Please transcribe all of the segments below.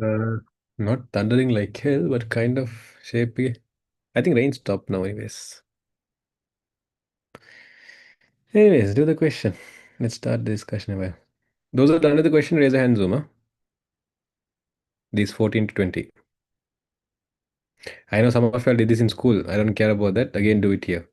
Uh, Not thundering like hell, but kind of shapy. I think rain stopped now, anyways. Anyways, do the question. Let's start the discussion about. Those that are done with the question, raise a hand, Zuma. These 14 to 20. I know some of you all did this in school. I don't care about that. Again, do it here.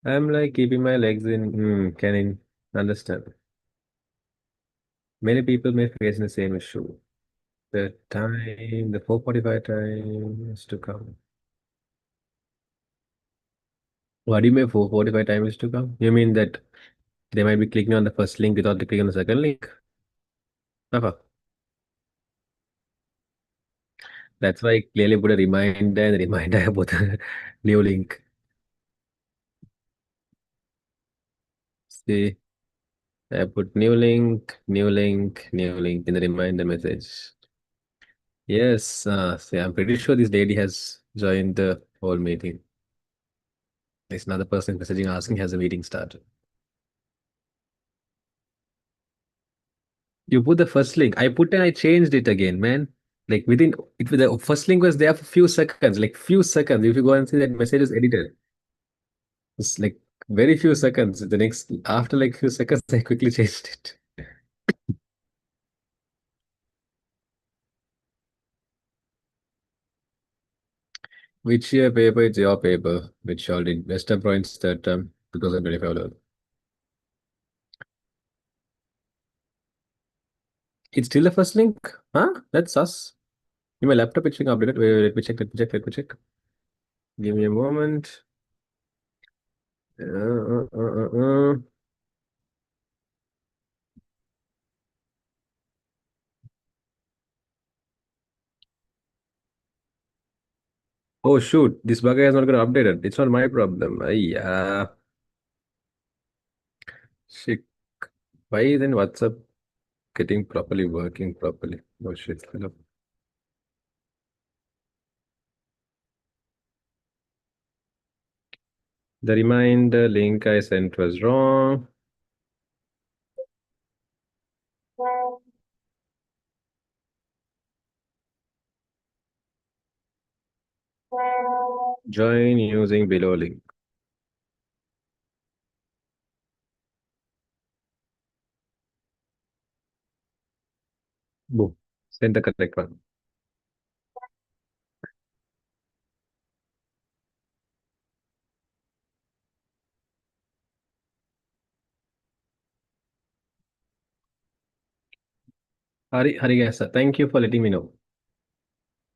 I'm like keeping my legs in. Can I understand? Many people may face the same issue. The 4:45 time is to come. What do you mean 4:45 time is to come? You mean that they might be clicking on the first link without clicking on the second link? Papa. That's why I clearly put a reminder and reminder about the new link. See, I put new link, new link, new link in the reminder message. Yes, see, I'm pretty sure this lady has joined the whole meeting. There's another person messaging asking, has the meeting started? You put the first link. I put and I changed it again, man. Like within it, the first link was there for few seconds, like few seconds. If you go and see that message is edited, it's like very few seconds. The next after like few seconds, I quickly changed it. Which year paper? It's your paper, which all did Western points that 2025. It's still the first link? Huh? That's us. In my laptop, it's being updated. Wait, let me check, let me check, let me check. Give me a moment. Uh, uh, uh, uh, uh. Oh shoot, this bugger has not got updated. It's not my problem. Yeah. Shit. Why isn't WhatsApp getting properly working properly? Oh shit. Hello. The reminder link I sent was wrong. Join using below link. Boom. Send the correct one. Hari, yes, sir. Thank you for letting me know.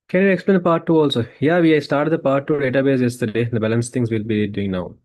Can you explain the part two also? Yeah, we started the part two database yesterday. The balance things we'll be doing now.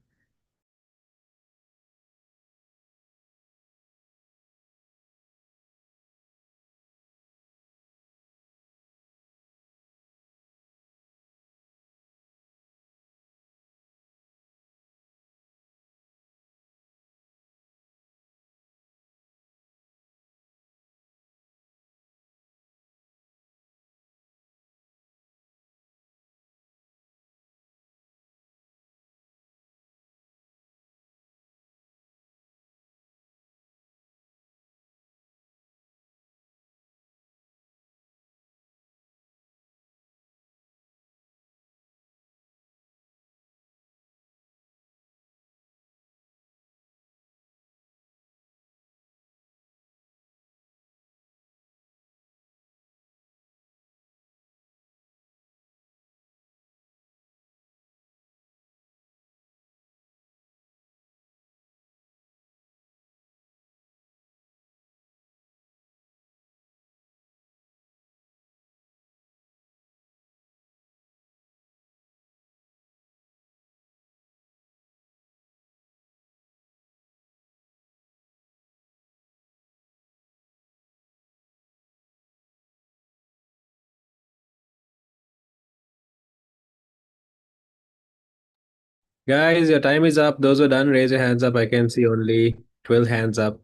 Guys, your time is up. Those who are done, raise your hands up. I can see only 12 hands up.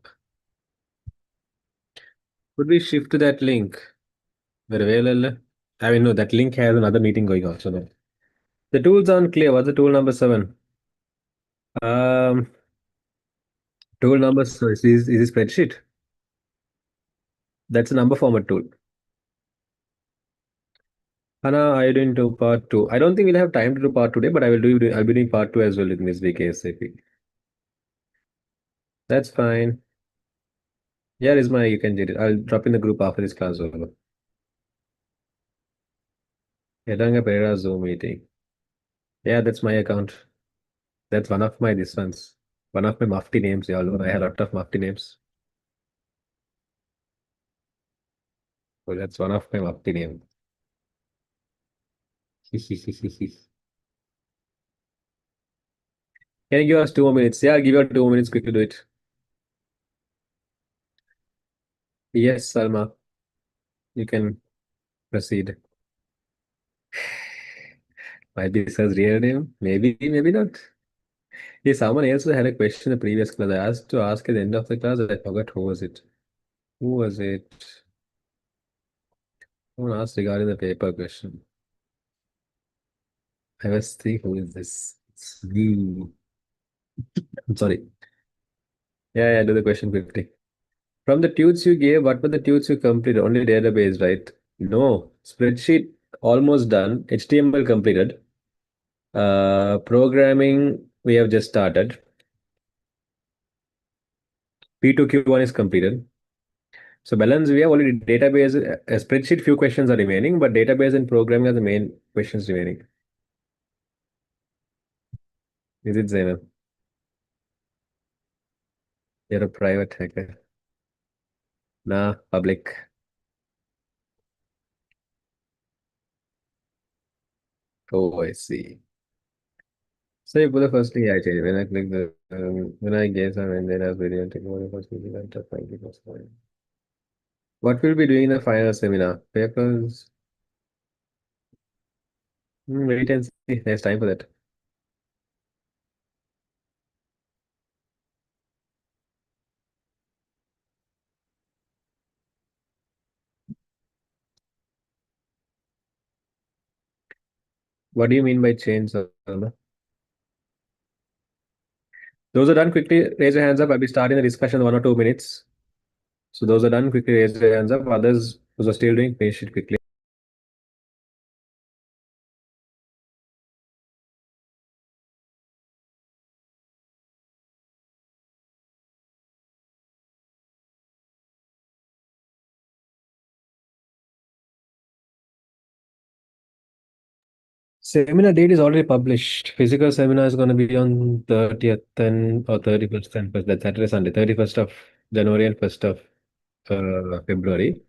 Could we shift to that link? Very well. I mean, no, that link has another meeting going on. So no. The tools aren't clear. What's the tool number 7? Um, Tool number so is a spreadsheet. That's a number format tool. Hannah, are you doing to part two? I don't think we'll have time to do part today, but I'll be doing part two as well in this week ASAP. That's fine. Here is my you can get it. I'll drop in the group after this class over. Yadanga Pereira Zoom meeting. Yeah, that's my account. That's one of my this ones. One of my mufti names, y'all know. I had a lot of mufti names. So that's one of my mufti names. Can you give us 2 minutes? Yeah, I'll give you 2 minutes. Quickly do it. Yes, Salma, you can proceed. Might be his real name. Maybe, maybe not. Yeah, someone else had a question in the previous class. I asked to ask at the end of the class. I forgot who was it. Who was it? Someone asked regarding the paper question. I was thinking, who is this? It's me. I'm sorry. Yeah, yeah, do the question quickly. From the tunes you gave, what were the tunes you completed? Only database, right? No. Spreadsheet almost done. HTML completed. Programming, we have just started. P2Q1 is completed. So balance, we have already database, a spreadsheet, few questions are remaining, but database and programming are the main questions remaining. Is it Zainab? You're a private hacker. Nah, public. Oh, I see. So you put the first thing I changed. When I click the, when I guess and then I was video technology first thing I took 90%. What will be doing in the final seminar? Papers? Wait and see. There's time for that. What do you mean by change, Salma? Those are done, quickly raise your hands up. I'll be starting the discussion in 1 or 2 minutes. So those are done, quickly raise your hands up. Others who are still doing, finish it quickly. Seminar date is already published. Physical seminar is going to be on 30th and or 31st and first. That's Saturday, Sunday, 31st of January and 1st of February.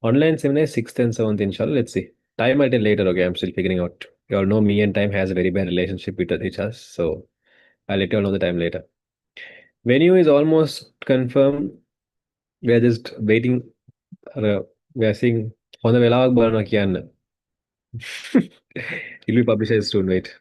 Online seminar is 6th and 7th, inshallah. Let's see. Time I'll tell later, okay? I'm still figuring out. You all know me and time has a very bad relationship with each other. So I'll let you all know the time later. Venue is almost confirmed. We are just waiting. Uh, we are seeing on the Velawak Baranakian. It will be published soon, wait.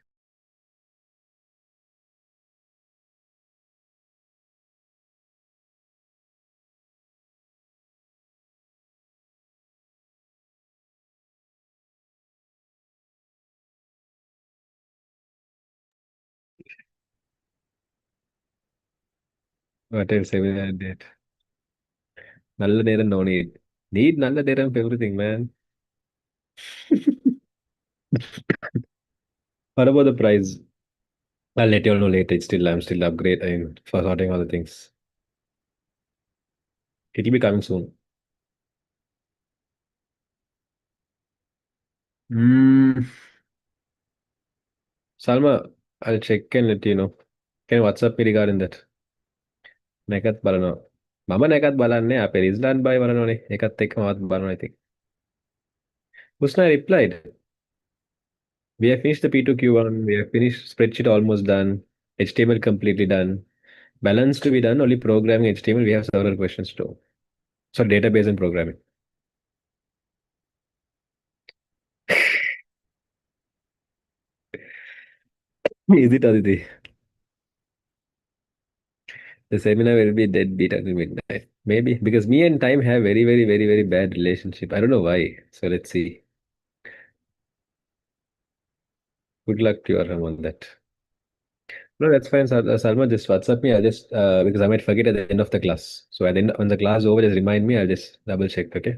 What else seminar date? நல்ல நேரம் no need. Need நல்ல நேரம் for everything, man. What about the price? I'll let you all know later. I'm still upgrading for sorting all the things. It'll be coming soon. Mm, Salma, I'll check and let you know. Can you WhatsApp me regarding that? Nekat balano. Mama nekat balanne ape Rizlan bhai balano ne. Ekat tek mat balano I think. Usna replied. We have finished the P2Q1. We have finished spreadsheet almost done. HTML completely done. Balance to be done. Only programming HTML. We have several questions to. So database and programming. Is it Aditi? The seminar will be dead beat until midnight. Maybe because me and time have very, very, very, very bad relationship. I don't know why. So let's see. Good luck to your on that. No, that's fine, Salma. Just WhatsApp me. I'll just because I might forget at the end of the class. So at the end when the class over, just remind me. I'll just double check. Okay.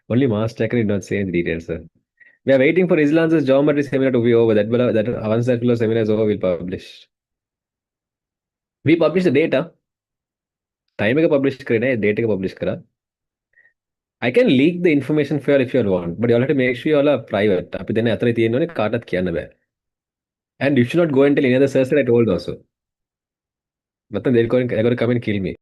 Only Master Tracker did not say any details, sir. We are waiting for Islan's geometry seminar to be over. Once that seminar is over, we'll publish. We publish the data. Time का publish करना है, data का publish करा. I can leak the information for you if you all want, but you all have to make sure you all are private. आप इतने अतर इतने इन्होंने काटत किया ना बे. And you should not go and tell any other sirs that I told also. But then they're going to come and kill me.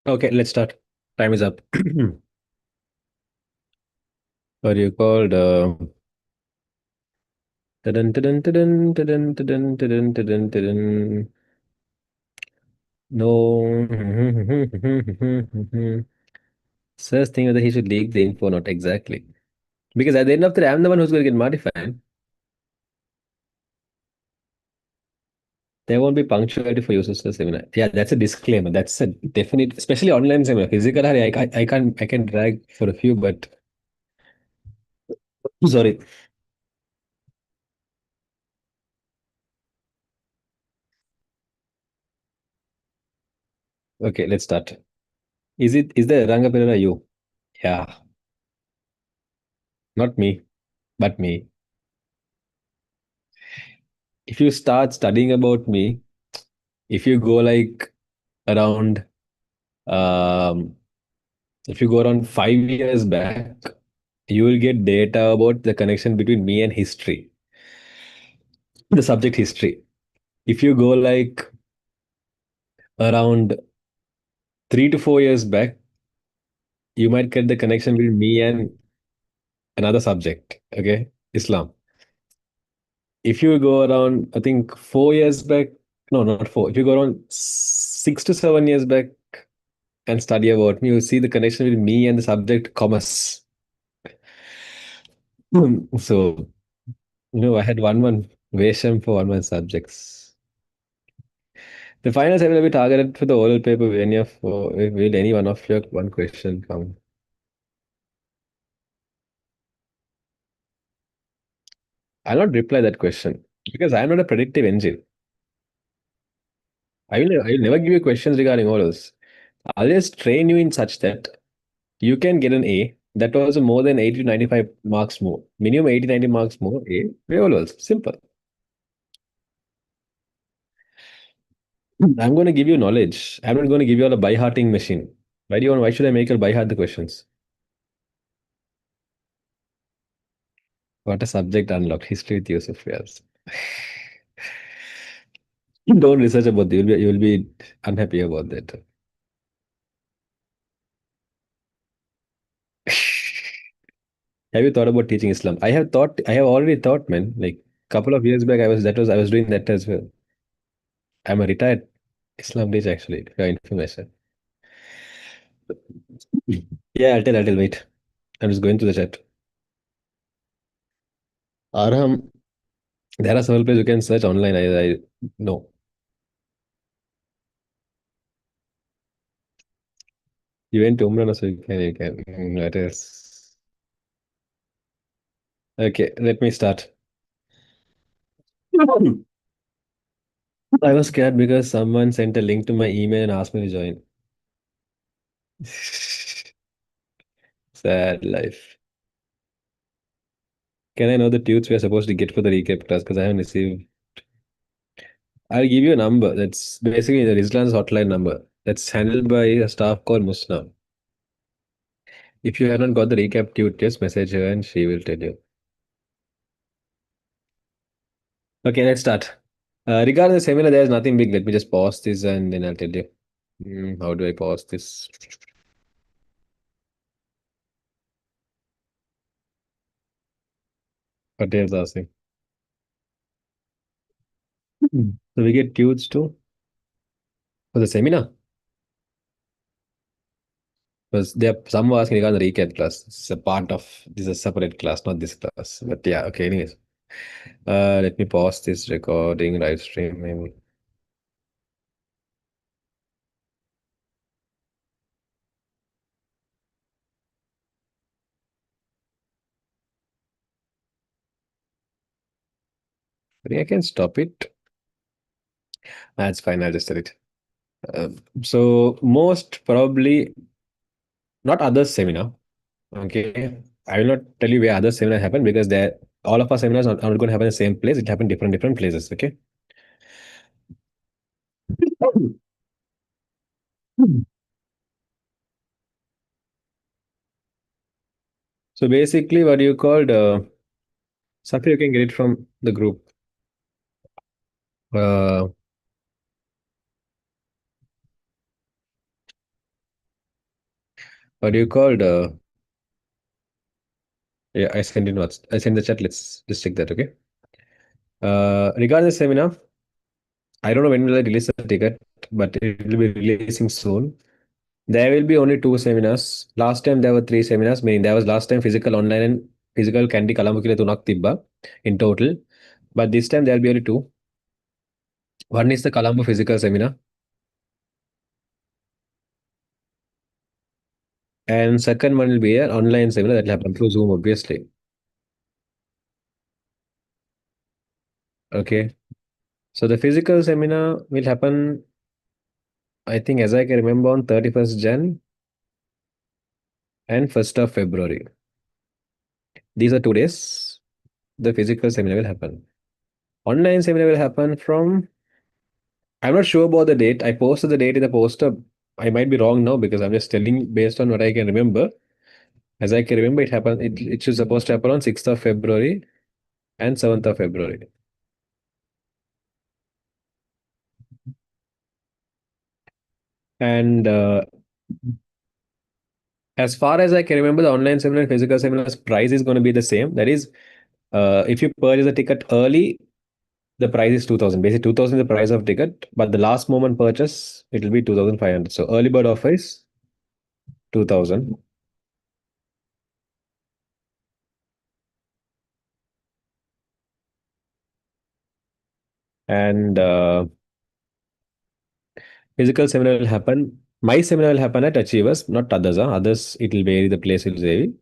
Okay, let's start. Time is up. What do you called? Tudun, tudun, tudun, tudun, tudun, tudun, tudun, tudun. No. First thing whether he should leak the info, not exactly. Because at the end of the day, I'm the one who's going to get modified. There won't be punctuality for users to seminar. Yeah, that's a disclaimer. That's a definite, especially online seminar. Physical, I can drag for a few, but sorry. Okay, let's start. Is the Ranga Perera you? Yeah, not me, but me. If you start studying about me, if you go like around, um, if you go around 5 years back, you will get data about the connection between me and history, the subject history. If you go like around 3 to 4 years back, you might get the connection between me and another subject, okay, Islam. If you go around, I think 4 years back, no, not four. If you go around 6 to 7 years back and study about me, you see the connection between me and the subject commerce. So, I had one Vesham for one subjects. The finals will be targeted for the oral paper. Will any one of your one question come? I'll not reply that question because I'm not a predictive engine. I will never give you questions regarding orals. I'll just train you in such that you can get an A. That was more than 80 to 95 marks more. Minimum 80, 90 marks more. A. Way orals. Simple. I'm going to give you knowledge. I'm not going to give you all a by-hearting machine. Why should I make you by heart the questions? What a subject unlocked. History with Yusuf Fiaz. Don't research about it. You'll be unhappy about that. Have you thought about teaching Islam? I have already thought, man. Like couple of years back, I was doing that as well. I'm a retired Islam teacher actually, for your information. Yeah, I'll tell, wait. I'm just going to the chat. Arham, There are several places you can search online. I know. You went to Umrah, so you can. That is okay. Let me start. I was scared because someone sent a link to my email and asked me to join. Sad life. Can I know the tunes we are supposed to get for the recap class? Because I haven't received. I'll give you a number. That's basically the Rizlan's hotline number. That's handled by a staff called Musna. If you have not got the recap tune, just message her and she will tell you. Okay, let's start. Regarding the seminar, there's nothing big. Let me just pause this and then I'll tell you. How do I pause this? What else asking? So we get tunes too for the seminar. Because there some were asking regarding the recap class. It's a part of this is a separate class, not this class. But yeah, okay, anyways. Let me pause this recording, live stream, maybe. I think I can stop it. That's fine, I'll just tell it. So most probably not others seminar. Okay. I will not tell you where other seminar happen because they all of our seminars are not going to happen in the same place. It happen different places. Okay. So basically, what you called Safi, you can get it from the group. Uh, what you called? Yeah, I sent in what's I sent the chat. Let's just check that. Okay. Regarding the seminar, I don't know when will I release the ticket, but it will be releasing soon. There will be only two seminars. Last time there were three seminars, meaning there was last time physical online and physical Kandi Kalamukile Tunak Tibba in total. But this time there will be only two. One is the Colombo physical seminar, and second one will be an online seminar that will happen through Zoom, obviously. Okay. So the physical seminar will happen, I think, as I can remember, on 31st Jan and 1st of February. These are 2 days. The physical seminar will happen. Online seminar will happen from, I'm not sure about the date. I posted the date in the poster. I might be wrong now because I'm just telling based on what I can remember. As I can remember, it happened. It should supposed to happen on 6th of February and 7th of February. And as far as I can remember, the online seminar and physical seminar's price is going to be the same. That is, if you purchase a ticket early, the price is 2000. Basically, 2000 is the price of ticket, but the last moment purchase, it will be 2500. So early bird offer is 2000. And physical seminar will happen. My seminar will happen at Achievers, not others. Others, it will vary, the place will vary.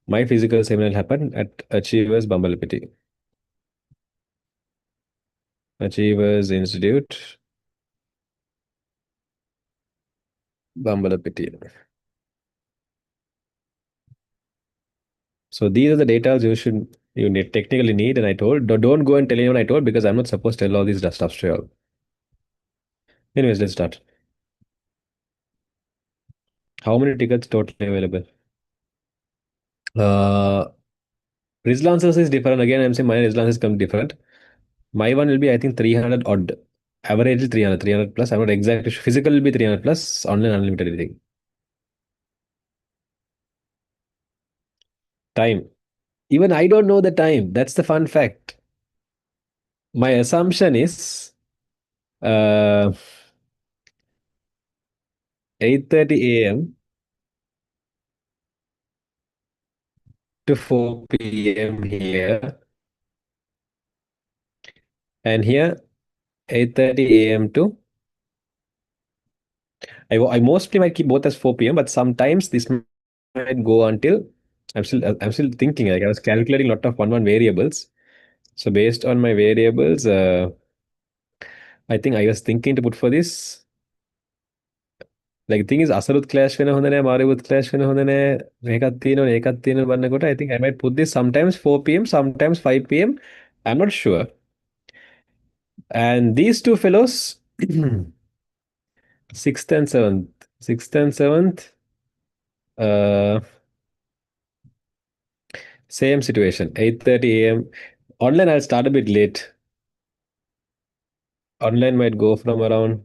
My physical seminar will happen at Achievers Bambalapiti. Achievers Institute, Bambalapiti. So these are the data you need technically need, and I told don't go and tell anyone I told because I'm not supposed to tell all these stuff to you all. Anyways, let's start. How many tickets totally available? Uh, Rizlan's is different. Again, I'm saying my Rizlan's is come different. My one will be I think 300 odd. Average is 300 plus. I'm not exactly sure. Physical will be 300 plus. Online unlimited everything. Time. Even I don't know the time. That's the fun fact. My assumption is 8:30 a.m. to 4 p.m. here. And here 8:30 a.m. to I mostly might keep both as 4 p.m. but sometimes this might go until I'm still thinking. Like I was calculating a lot of one variables. So based on my variables, I think I was thinking to put for this. Like the thing is අසරුත් clash වෙන හොඳ නෑ මාරුත් clash වෙන හොඳ නෑ මේකත් තියෙනවා ඒකත් තියෙනවා බලනකොට I think I might put this sometimes 4 p.m. sometimes 5 p.m. I'm not sure. And these two fellows 6th and 7th uh same situation 8:30 a.m. Online I'll start a bit late. Online might go from around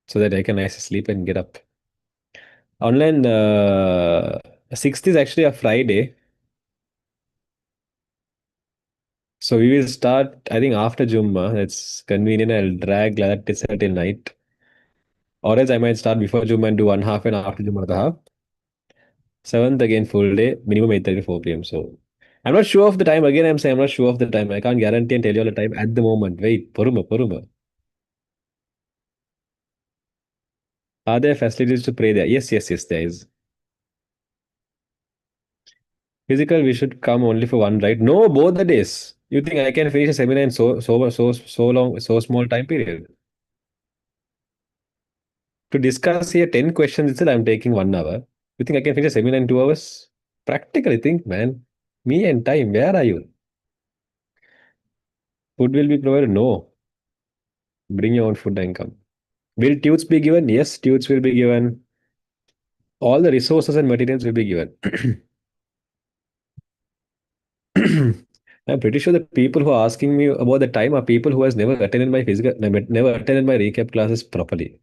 so that I can nicely sleep and get up. Online 6th is actually a Friday. So we will start, I think, after Jumma. It's convenient. I'll drag that till night. Or else I might start before Jumma and do one half and after Jumma the half. 7th again, full day, minimum 8:30 to 4 p.m. So I'm not sure of the time. Again, I'm saying I'm not sure of the time. I can't guarantee and tell you all the time at the moment. Wait, Puruma, Puruma. Are there facilities to pray there? Yes, yes, yes, there is. Physical, we should come only for one, right? No, both the days. You think I can finish a seminar in so long, so small time period? To discuss here 10 questions itself, I'm taking 1 hour. You think I can finish a seminar in 2 hours? Practically think, man. Me and time, where are you? Food will be provided? No. Bring your own food and come. Will tudes be given? Yes, tudes will be given. All the resources and materials will be given. I'm pretty sure the people who are asking me about the time are people who has never attended my recap classes properly.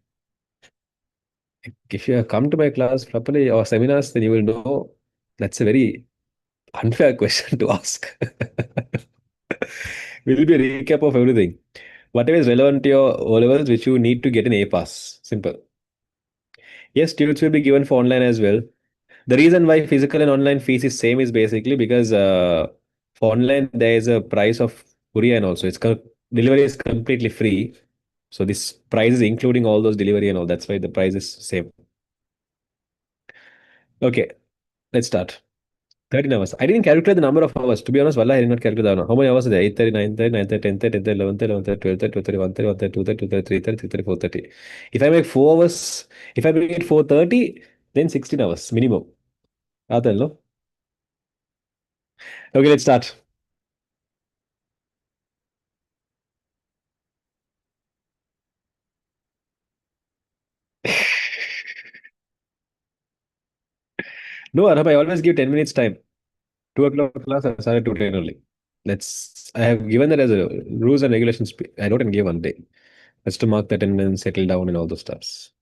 If you have come to my class properly or seminars, then you will know that's a very unfair question to ask. Will be a recap of everything. Whatever is relevant to your O levels, which you need to get an A pass. Simple. Yes, tunes will be given for online as well. The reason why physical and online fees is same is basically because for online there is a price of courier and also delivery is completely free. So this price is including all those delivery and all. That's why the price is same. Okay, let's start. 13 hours. I didn't calculate the number of hours. To be honest, Wallah, I did not calculate the number. How many hours are there? 8:30, 9:30, 9:30, 10:30, 10:30, 11:30, 11:30, 12:30, 12:30, 1:30, 1:30, 2:30, 2:30, 3:30, 3:30, 4:30. If I make 4 hours, if I make it 4:30, then 16 hours minimum. Adal, no? Okay, let's start. No, Arham, I always give 10 minutes time. 2 o'clock class, I started to train only. I have given that as a rules and regulations. I don't give 1 day. That's to mark the attendance, settle down, and all those stuffs.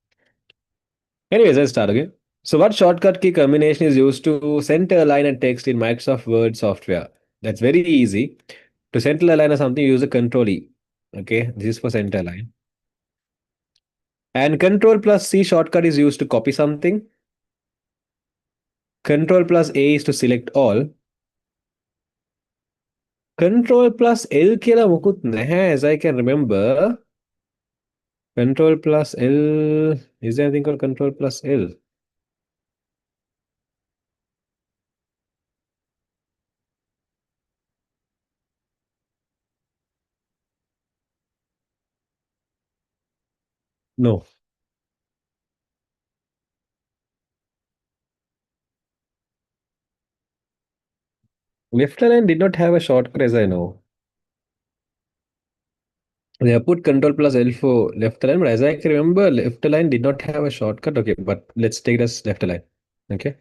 Anyways, let's start again. So, what shortcut key combination is used to center align and text in Microsoft Word software? That's very easy. To center align or something, use a Control E. Okay, this is for center align. And Control plus C shortcut is used to copy something. Control plus A is to select all. Control plus L කියලා මොකුත් නැහැ, as I can remember. Control plus L. Is there anything called Control plus L? No. Left align did not have a shortcut as I know. They have put Control plus L for left align, but as I can remember, left align did not have a shortcut. Okay, but let's take it as left align. Okay.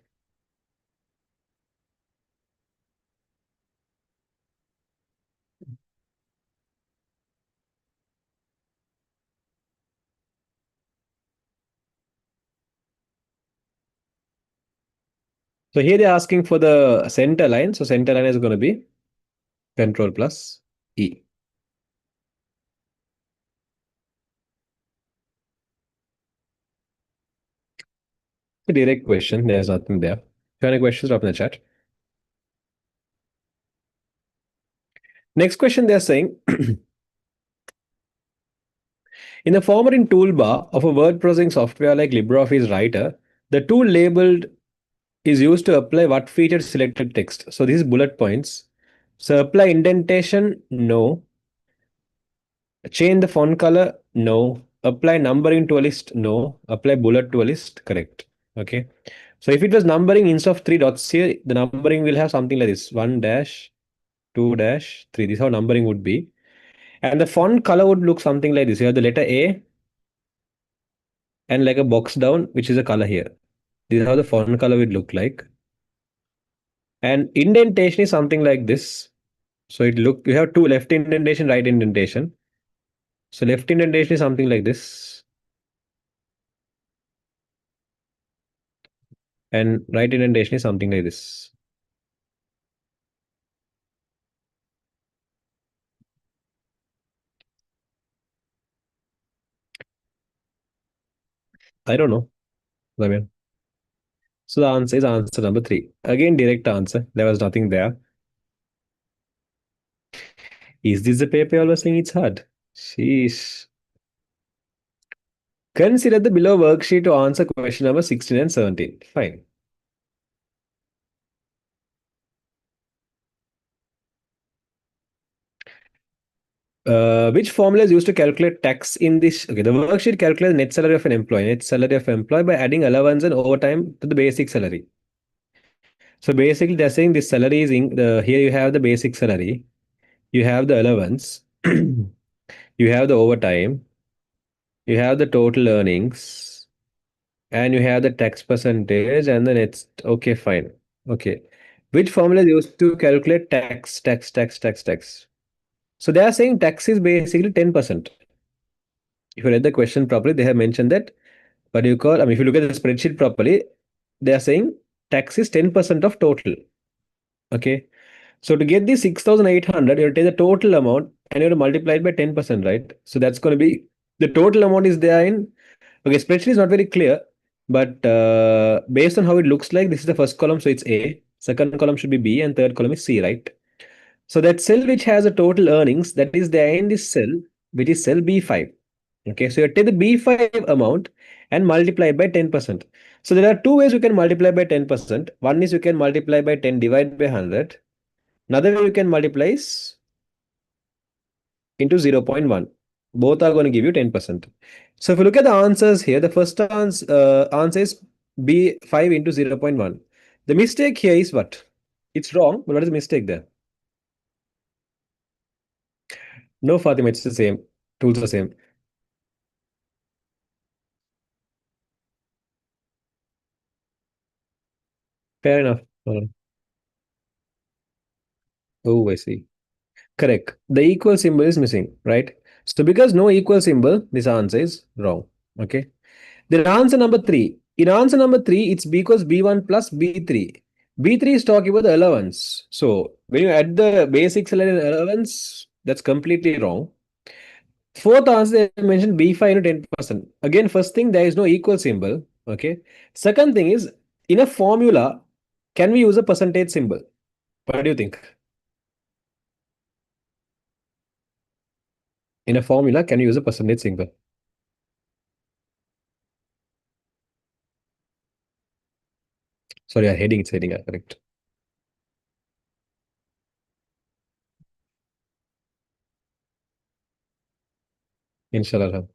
So here they're asking for the center line. So center line is going to be Control plus E. A direct question. There's nothing there. If you have any questions, drop in the chat. Next question they're saying In the formatting toolbar of a word processing software like LibreOffice Writer, the tool labeled is used to apply what feature selected text. So this is bullet points. So apply indentation, no. Change the font color, no. Apply numbering to a list, no. Apply bullet to a list, correct. Okay. So if it was numbering instead of three dots here, the numbering will have something like this: 1 dash, 2 dash, 3. This is how numbering would be. And the font color would look something like this. You have the letter A and like a box down, which is a color here. This is how the font color would look like. And indentation is something like this. So you have two: left indentation, right indentation. So left indentation is something like this, and right indentation is something like this. I don't know. I mean, so the answer is answer number three. Again, direct answer. There was nothing there. Is this the paper you always saying it's hard? Sheesh. Consider the below worksheet to answer question number 16 and 17. Fine. Which formula is used to calculate tax in this? Okay, the worksheet calculates net salary of an employee. Net salary of employee by adding allowance and overtime to the basic salary. So basically, they're saying this salary is in the here you have the basic salary, you have the allowance, you have the overtime, you have the total earnings, and you have the tax percentage, and then it's okay, fine. Okay. Which formula is used to calculate tax? So they are saying tax is basically 10%. If you read the question properly, they have mentioned that. But you call, I mean, if you look at the spreadsheet properly, they are saying tax is 10% of total. Okay. So to get the 6,800, you have to take the total amount and you have to multiply it by 10%, right? So that's going to be the total amount is there in, okay, spreadsheet is not very clear, but based on how it looks like, this is the first column, so it's A. Second column should be B, and third column is C, right? So that cell which has a total earnings, that is there in this cell, which is cell B5. Okay, so you take the B5 amount and multiply it by 10%. So there are two ways you can multiply by 10%. One is you can multiply by 10 divided by 100. Another way you can multiply is into 0.1. Both are going to give you 10%. So if you look at the answers here, the first answer is B5 into 0.1. The mistake here is what? It's wrong, but what is the mistake there? No, Fatima, it's the same. Tools are the same. Fair enough. Oh, I see. Correct. The equal symbol is missing, right? So because no equal symbol, this answer is wrong. Okay. Then answer number three. In answer number three, it's because B1 plus B3. B3 is talking about the allowance. So when you add the basic salary and allowance, that's completely wrong. Fourth answer, they mentioned B5 into 10%. Again, first thing, there is no equal symbol. Okay. Second thing is, in a formula, can we use a percentage symbol? What do you think? In a formula, can you use a percentage symbol? Sorry, heading, it's heading, correct. Inshallah.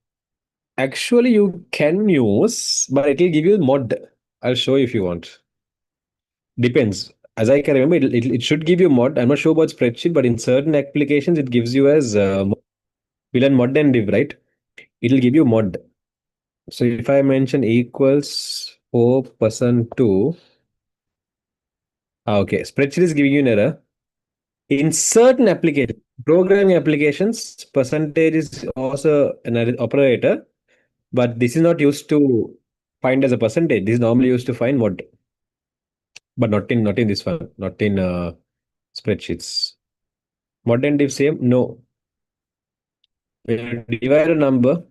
Actually, you can use, but it will give you mod. I'll show you if you want. Depends. As I can remember, it should give you mod. I'm not sure about spreadsheet, but in certain applications, it gives you as we'll learn mod and div, right? It'll give you mod. So if I mention equals 4% to, okay, spreadsheet is giving you an error. In certain applications, programming applications, percentage is also an operator, but this is not used to find as a percentage. This is normally used to find mod, but not in this one, not in spreadsheets. Mod and div same? No. When you divide a number,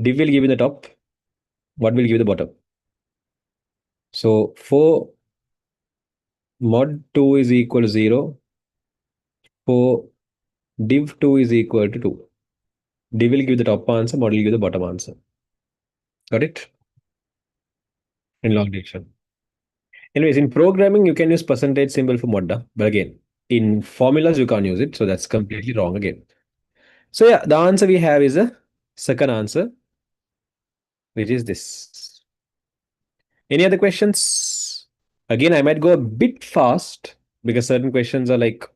div will give you the top, mod will give you the bottom. So for mod 2 is equal to 0. For Div 2 is equal to 2. Div will give the top answer, model will give the bottom answer. Got it? In long division. Anyways, in programming, you can use percentage symbol for modda. But again, in formulas, you can't use it. So that's completely wrong again. So yeah, the answer we have is a second answer, which is this. Any other questions? Again, I might go a bit fast because certain questions are like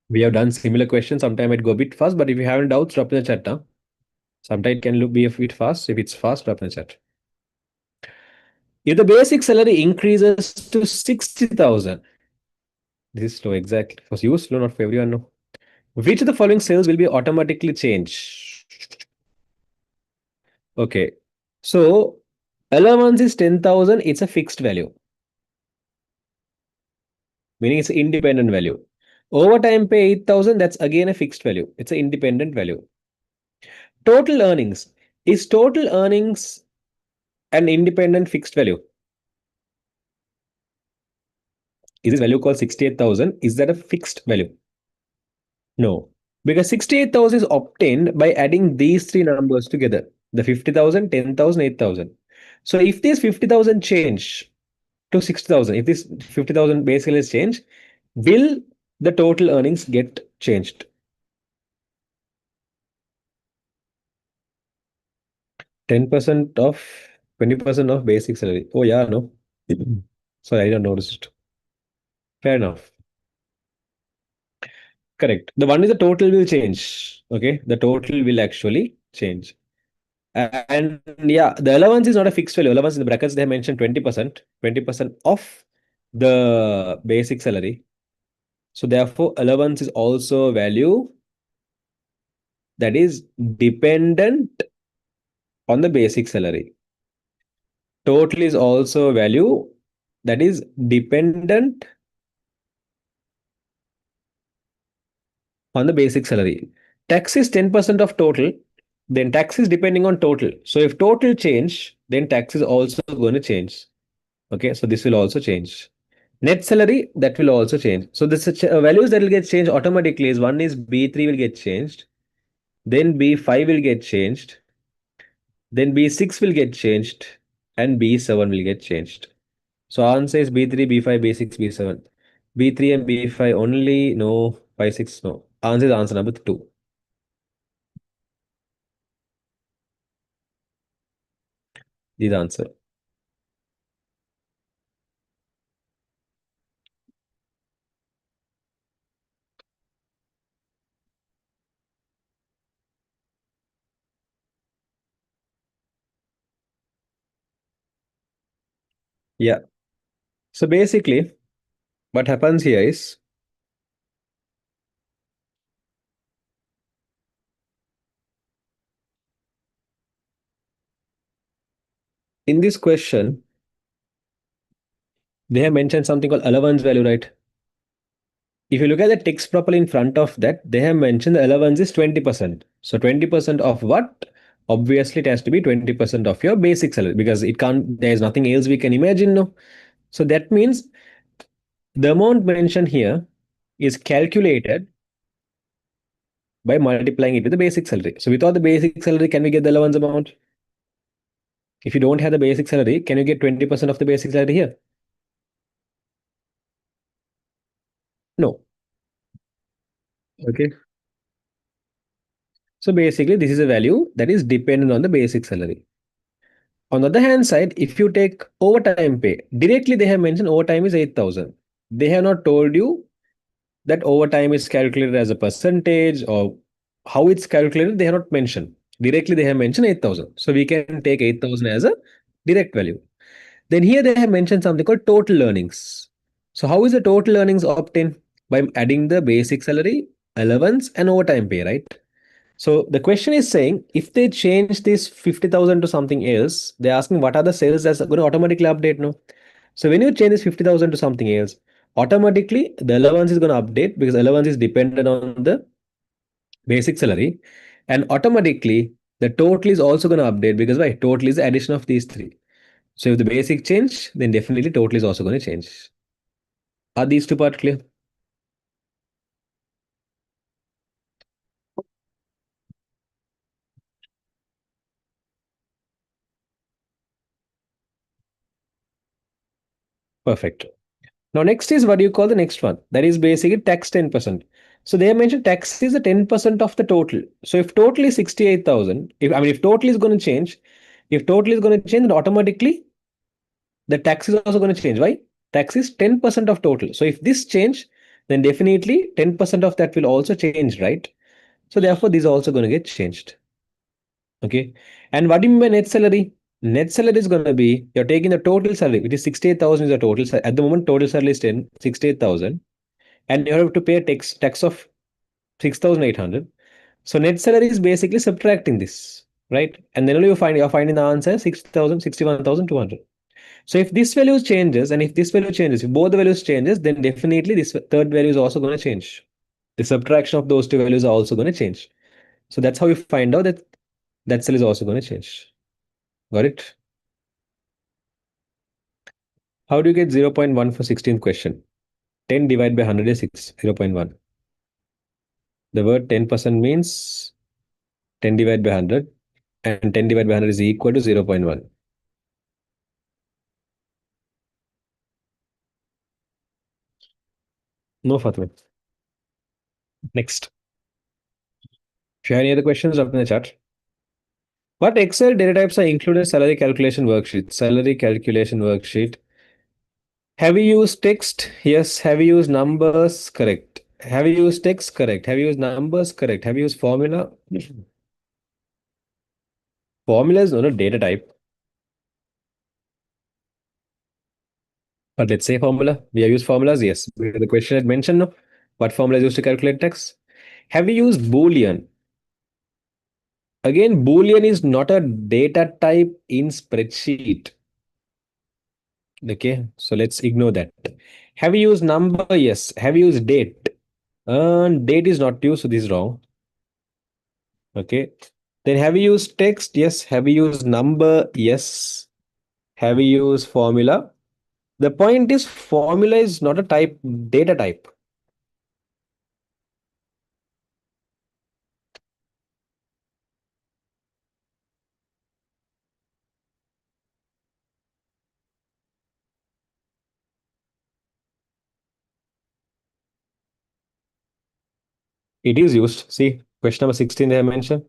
we have done similar questions. Sometimes I might go a bit fast, but if you have any doubts, drop in the chat now. Sometimes it can be a bit fast. If it's fast, drop in the chat. If the basic salary increases to 60,000, this is slow exactly. For you, slow, not for everyone. No. Which of the following cells will be automatically changed? Okay. So allowance is 10,000. It's a fixed value, meaning it's an independent value. Overtime pay 8,000. That's again a fixed value. It's an independent value. Total earnings. Is total earnings an independent fixed value? Is this value called 68,000? Is that a fixed value? No. Because 68,000 is obtained by adding these three numbers together. The 50,000, 10,000, 8,000. So if this 50,000 change to 60,000, if this 50,000 basically is changed, will the total earnings get changed? 10% of 20% of basic salary. Oh yeah, no. Sorry, I don't notice it. Fair enough. Correct. The one is the total will change. Okay. The total will actually change. And yeah, the allowance is not a fixed value. Allowance in the brackets, they have mentioned 20%, 20% of the basic salary. So therefore, allowance is also a value that is dependent on the basic salary. Total is also a value that is dependent on the basic salary. Tax is 10% of total, then tax is depending on total. So if total change, then tax is also going to change. Okay, so this will also change. Net salary, that will also change. So the values that will get changed automatically is one is B3 will get changed, then B5 will get changed, then B6 will get changed, and B7 will get changed. So answer is B3, B5, B6, B7. B3 and B5 only, no, 5, 6, no. Answer is answer number 2. This is the answer. Yeah. So basically, what happens here is in this question, they have mentioned something called allowance value, right? If you look at the text properly in front of that, they have mentioned the allowance is 20%. So 20% of what? Obviously, it has to be 20% of your basic salary because it can't, there's nothing else we can imagine, no? So that means the amount mentioned here is calculated by multiplying it with the basic salary. So without the basic salary, can we get the allowance amount? If you don't have the basic salary, can you get 20% of the basic salary here? No. Okay. So basically, this is a value that is dependent on the basic salary. On the other hand side, if you take overtime pay, directly they have mentioned overtime is 8,000. They have not told you that overtime is calculated as a percentage or how it's calculated. They have not mentioned. Directly they have mentioned 8,000. So we can take 8,000 as a direct value. Then here they have mentioned something called total earnings. So how is the total earnings obtained? By adding the basic salary, allowance and overtime pay, right? So the question is saying if they change this 50,000 to something else, they're asking what are the cells that's going to automatically update? No. So when you change this 50,000 to something else, automatically the allowance is going to update because allowance is dependent on the basic salary. And automatically the total is also going to update because why? Total is the addition of these three. So if the basic change, then definitely total is also going to change. Are these two parts clear? Perfect. Now, next is what you call the next one. That is basically tax 10%. So they have mentioned tax is the 10% of the total. So if total is 68,000, if total is going to change, if total is going to change, then automatically the tax is also going to change. Why? Tax is 10% of total. So if this change, then definitely 10% of that will also change, right? So therefore, this is also going to get changed. Okay. And what do you mean by net salary? Net salary is going to be you're taking the total salary, which is 68,000 is the total. At the moment, total salary is 68,000, and you have to pay a tax of 6,800. So net salary is basically subtracting this, right? And then only you're finding the answer 6,000, 61,200. So if this value changes and if this value changes, if both the values changes, then definitely this third value is also going to change. The subtraction of those two values are also going to change. So that's how you find out that that cell is also going to change. Got it? How do you get 0.1 for 16th question? 10 divided by 100 is 0.1. The word 10% means 10 divided by 100, and 10 divided by 100 is equal to 0.1. No, Fatima. Next. If you have any other questions, drop in the chat. What Excel data types are included in salary calculation worksheet? Salary calculation worksheet. Have you used text? Yes. Have you used numbers? Correct. Have you used text? Correct. Have you used numbers? Correct. Have you used formula? Formula is not a data type. But let's say formula. We have used formulas. Yes. The question had mentioned no. What formula is used to calculate text? Have you used Boolean? Again, Boolean is not a data type in spreadsheet. Okay, so let's ignore that. Have you used number? Yes. Have you used date? Date is not used, so this is wrong. Okay. Then have you used text? Yes. Have you used number? Yes. Have you used formula? The point is formula is not a type, data type. It is used. See, question number 16 they have mentioned.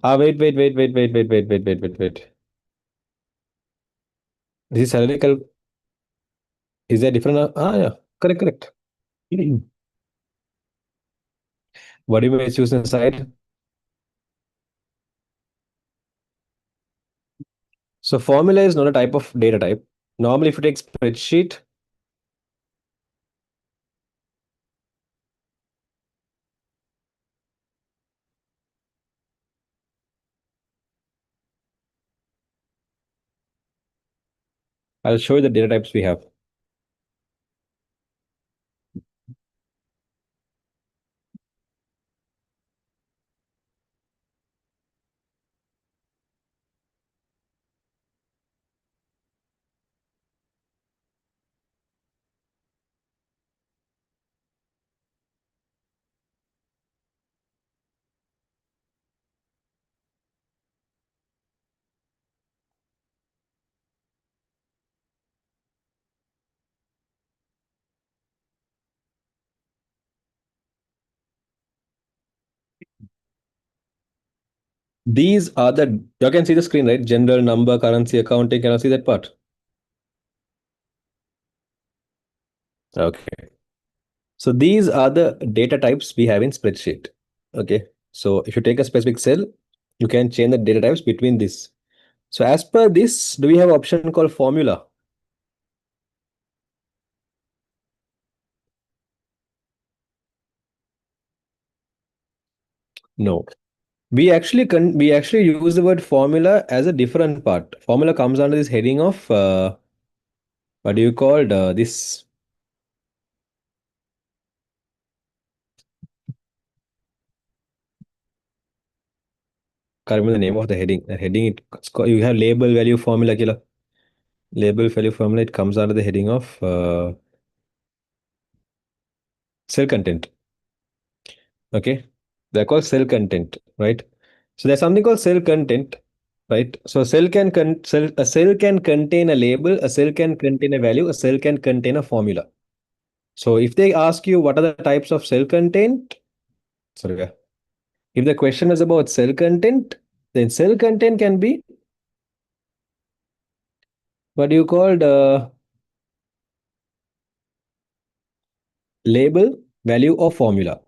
Wait. This is salary is there different? Yeah. Correct. What do you mean it's used inside? So formula is not a type of data type. Normally, if you take spreadsheet, I'll show you the data types we have. These are the, you can see the screen, right? General, number, currency, accounting. Can I see that part? Okay. So these are the data types we have in spreadsheet. Okay. So if you take a specific cell, you can change the data types between this. So as per this, do we have option called formula? No. We actually use the word formula as a different part. Formula comes under this heading of what do you call this? Can't remember the name of the heading. The heading you have label value formula killer. Label value formula. It comes under the heading of cell content. Okay, they're called cell content, right? So there's something called cell content, right? So a cell can contain a label, a cell can contain a value, a cell can contain a formula. So if they ask you what are the types of cell content, sorry, if the question is about cell content, then cell content can be what you called label, value, or formula.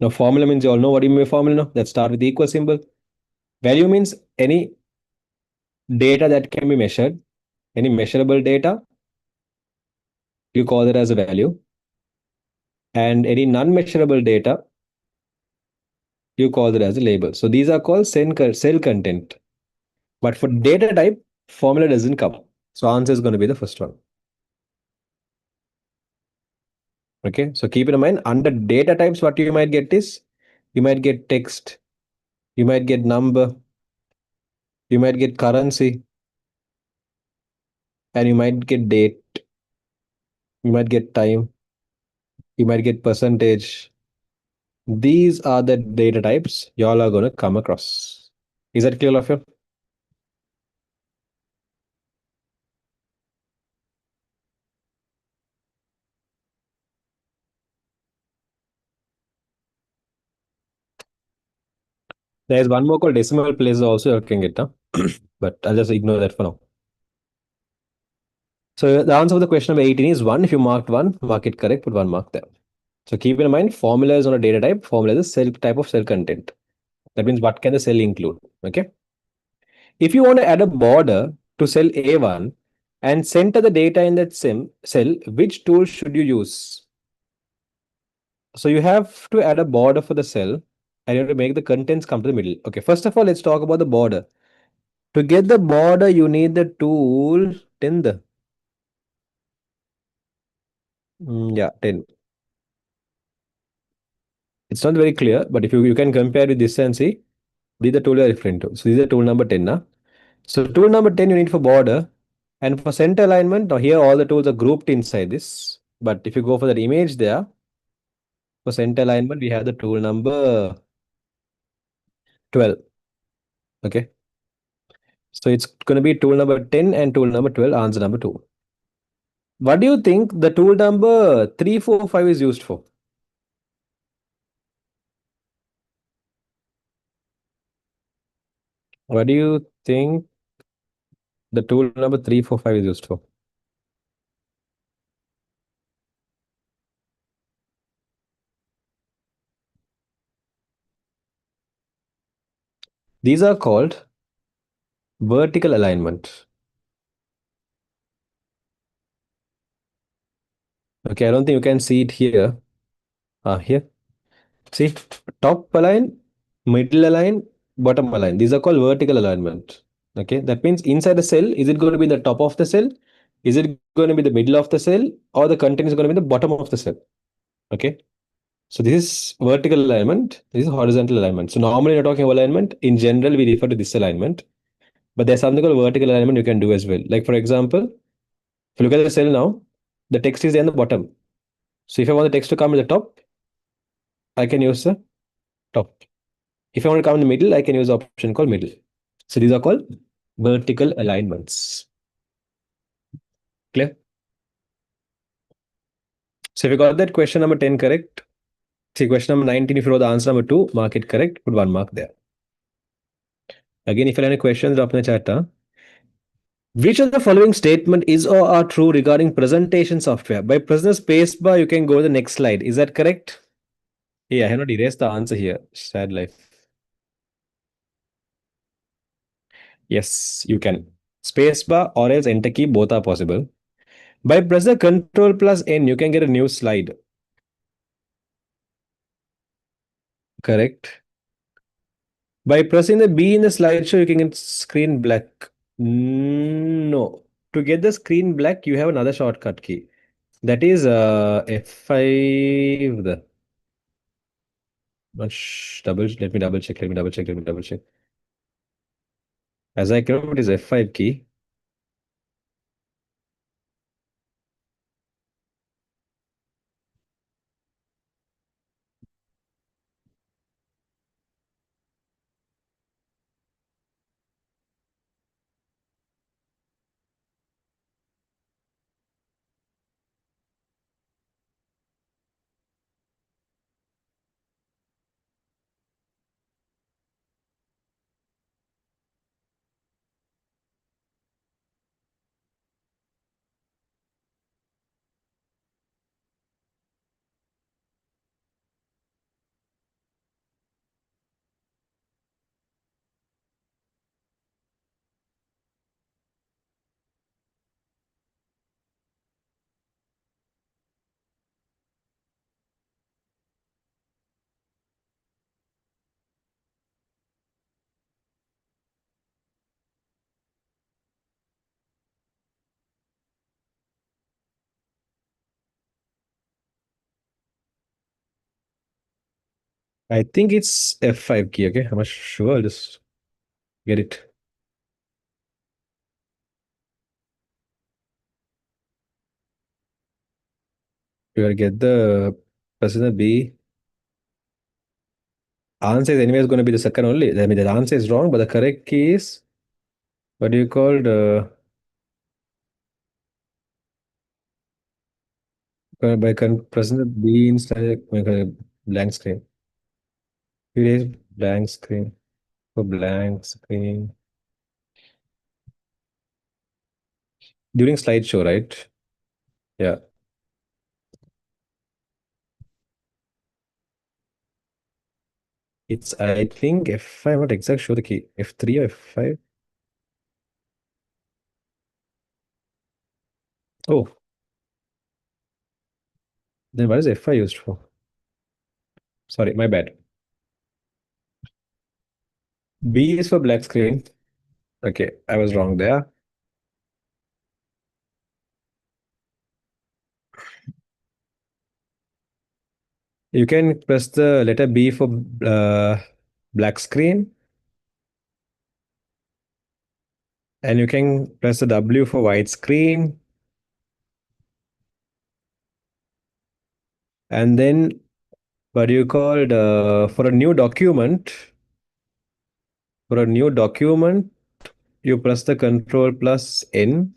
Now, formula means you all know what you mean by formula. Now, let's start with the equal symbol. Value means any data that can be measured, any measurable data, you call it as a value. And any non-measurable data, you call it as a label. So these are called cell content. But for data type, formula doesn't come. So answer is going to be the first one. Okay. So keep in mind under data types, what you might get is you might get text, you might get number, you might get currency, and you might get date, you might get time, you might get percentage. These are the data types y'all are going to come across. Is that clear, all of you? There's one more called decimal places also you can get, huh? But I'll just ignore that for now. So the answer for the question number 18 is 1. If you marked 1, mark it correct, put 1 mark there. So keep in mind, formula is on a data type, formula is a cell type of cell content. That means what can the cell include? Okay. If you want to add a border to cell A1 and center the data in that cell, which tool should you use? So you have to add a border for the cell and you have to make the contents come to the middle. Okay, first of all, let's talk about the border. To get the border, you need the tool 10. Yeah, 10. It's not very clear, but if you can compare with this and see, these are the tool you are referring to. So this is the tool number 10 now. So tool number 10 you need for border, and for center alignment. Now here all the tools are grouped inside this. But if you go for that image there, for center alignment, we have the tool number 12. Okay. So it's going to be tool number 10 and tool number 12, answer number 2. What do you think the tool number 345 is used for? What do you think the tool number 345 is used for? These are called vertical alignment. Okay, I don't think you can see it here. Here. See, top align, middle align, bottom align. These are called vertical alignment. Okay, that means inside the cell, is it going to be the top of the cell? Is it going to be the middle of the cell? Or the content is going to be the bottom of the cell? Okay, so this is vertical alignment. This is horizontal alignment. So normally, when you're talking alignment, in general, we refer to this alignment. But there's something called vertical alignment you can do as well. Like, for example, if you look at the cell now, the text is there in the bottom. So if I want the text to come at the top, I can use the top. If I want to come in the middle, I can use the option called middle. So these are called vertical alignments. Clear? So if you got that question number 10 correct, see question number 19, if you know the answer number 2, mark it correct, put 1 mark there. Again, if you have any questions, drop in the chat. Huh? Which of the following statement is or are true regarding presentation software? By pressing the space bar, you can go to the next slide. Is that correct? Yeah, I have not erased the answer here. Sad life. Yes, you can. Space bar or else enter key, both are possible. By pressing Control plus N, you can get a new slide. Correct. By pressing the B in the slideshow, you can get screen black. No. To get the screen black, you have another shortcut key. That is F5. Let me double check. Let me double check. Let me double check. As I remember, it is F5 key. I think it's F5 key. Okay, I'm not sure. I'll just get it. You gotta get the president B. Answer is anyways going to be the second only. I mean, the answer is wrong, but the correct key is what do you call the president B instead of blank screen. Erase blank screen for blank screen during slideshow, right? Yeah, it's I think F5. I'm not exact sure the key. F3 or F5. Oh, then what is F5 used for? Sorry, my bad. B is for black screen. Okay, I was wrong there. You can press the letter B for black screen, and you can press the W for white screen, and then what do you call for a new document? For a new document, you press the Control plus N.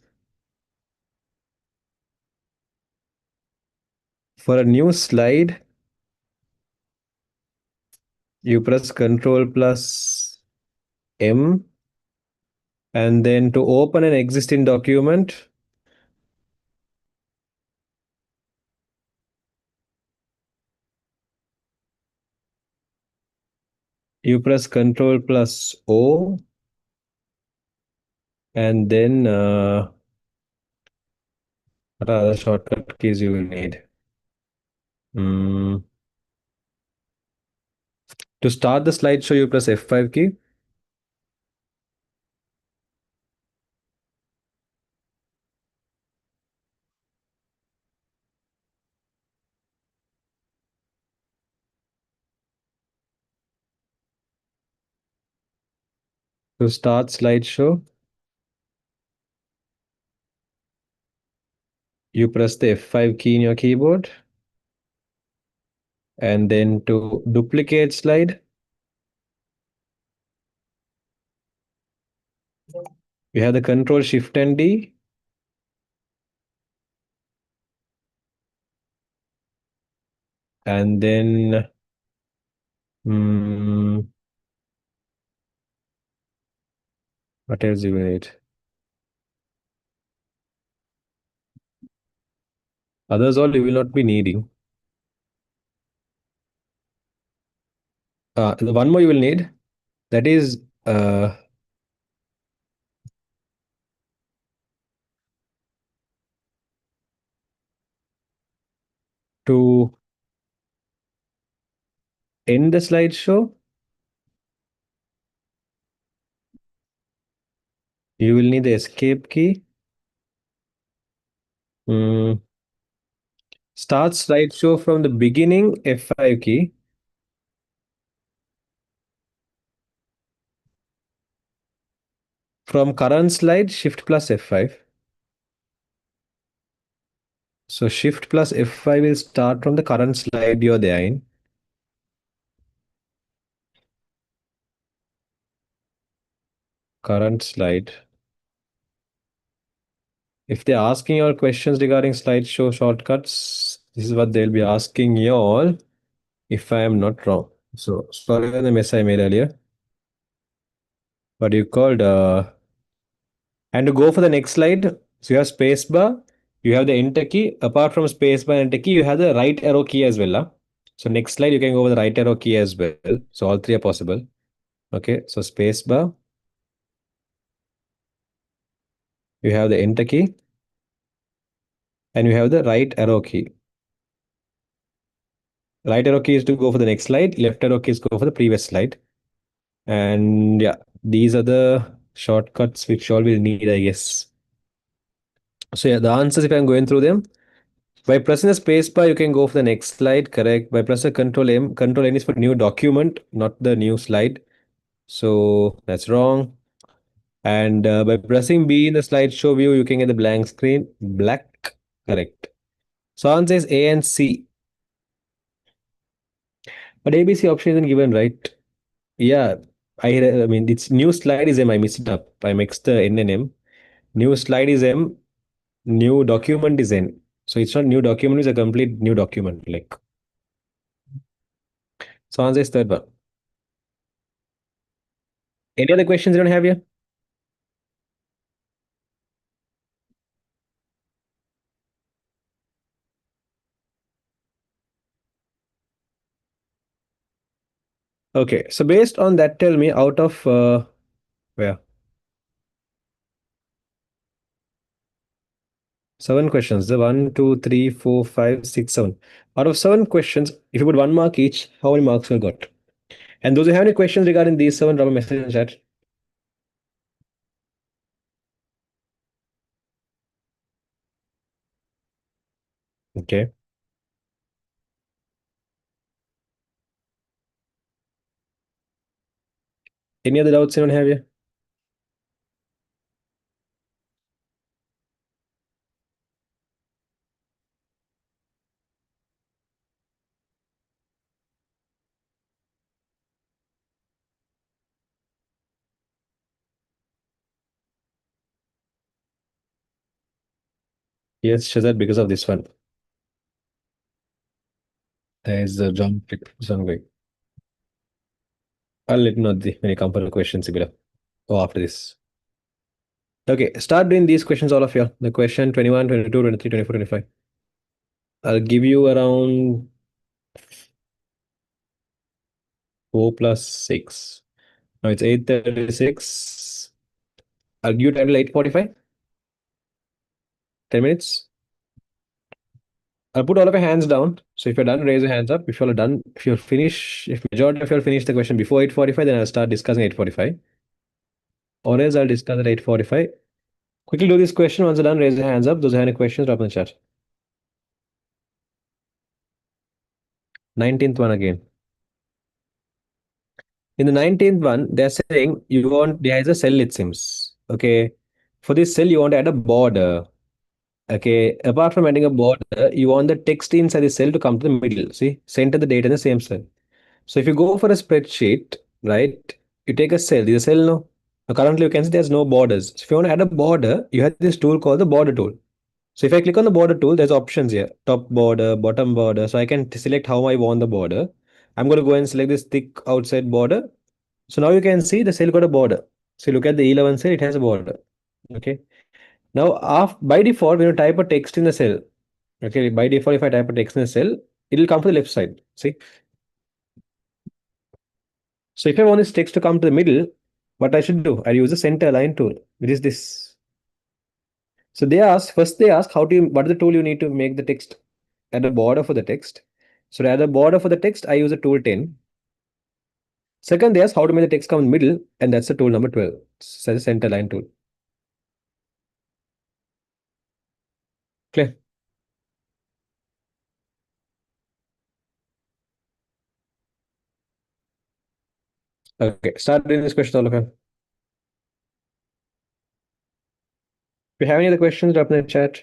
For a new slide, you press Control plus M. And then to open an existing document, you press Control plus O. And then what are the shortcut keys you will need? Mm, To start the slideshow, you press F5 key. To start slideshow, you press the F5 key in your keyboard. And then to duplicate slide, you have the Control Shift and D. And then mm, what else you need? Others all you will not be needing. The one more you will need, that is to end the slideshow, you will need the escape key. Mm, Start slideshow from the beginning, F5 key. From current slide, Shift plus F5. So Shift plus F5 will start from the current slide you're there in. Current slide. If they're asking your questions regarding slideshow shortcuts, this is what they'll be asking you all, if I am not wrong. So sorry for the mess I made earlier. What you called and to go for the next slide, so you have spacebar, you have the enter key. Apart from spacebar and enter key, you have the right arrow key as well. So next slide, you can go with the right arrow key as well. So all three are possible. Okay, so spacebar, you have the enter key, and you have the right arrow key. Right arrow key is to go for the next slide. Left arrow key is go for the previous slide. And yeah, these are the shortcuts which all will need, I guess. So yeah, the answers, if I'm going through them, By pressing the space bar, you can go for the next slide. Correct. By pressing Control M, Control N is for new document, not the new slide. So that's wrong. And by pressing B in the slideshow view, you can get the blank screen. Black. Correct. So answer is A and C. But ABC option isn't given, right? Yeah. I mean, it's new slide is M. I mixed it up. I mixed the N and M. New slide is M. New document is N. So it's not new document, it's a complete new document. Like, so answer is third one. Any other questions you don't have here? Okay. So based on that, tell me out of where? Seven questions. The one, two, three, four, five, six, seven. Out of seven questions, if you put 1 mark each, how many marks you got? And those who have any questions regarding these seven, drop a message in the chat. Okay. Any other doubts anyone have here? Yes, Shazad, because of this one. There is a John Pick song going. I'll let you know when you come for the questions below or after this. Okay, start doing these questions, all of you. The question 21, 22, 23, 24, 25. I'll give you around 4 plus 6. Now it's 8:36. I'll give you time till 8:45. 10 minutes. I'll put all of your hands down. So if you're done, raise your hands up. If you're done, if you're finished, if majority of you finish the question before 8:45, then I'll start discussing 8:45. Or else I'll discuss at 8:45. Quickly do this question. Once you're done, raise your hands up. Those who have any questions, drop in the chat. 19th one again. In the 19th one, they're saying you want there is a cell, it seems. Okay. For this cell, you want to add a border. Okay. Apart from adding a border, you want the text inside the cell to come to the middle. See, center the data in the same cell. So if you go for a spreadsheet, right, you take a cell. This is a cell no. Now currently you can see there's no borders. So if you want to add a border, you have this tool called the border tool. So if I click on the border tool, there's options here. Top border, bottom border. So I can select how I want the border. I'm going to go and select this thick outside border. So now you can see the cell got a border. So look at the E11 cell, it has a border. Okay. Now by default, when you type a text in the cell, okay, by default, if I type a text in the cell, it will come to the left side. See? So if I want this text to come to the middle, what I should do? I use the center line tool, which is this. So first they ask what is the tool you need to make the text add a border for the text. So to add a border for the text, I use the tool 10. Second, they ask how to make the text come in the middle, and that's the tool number 12. So the center line tool. Clear? Okay, start doing this question, all of you. If you have any other questions, drop in the chat.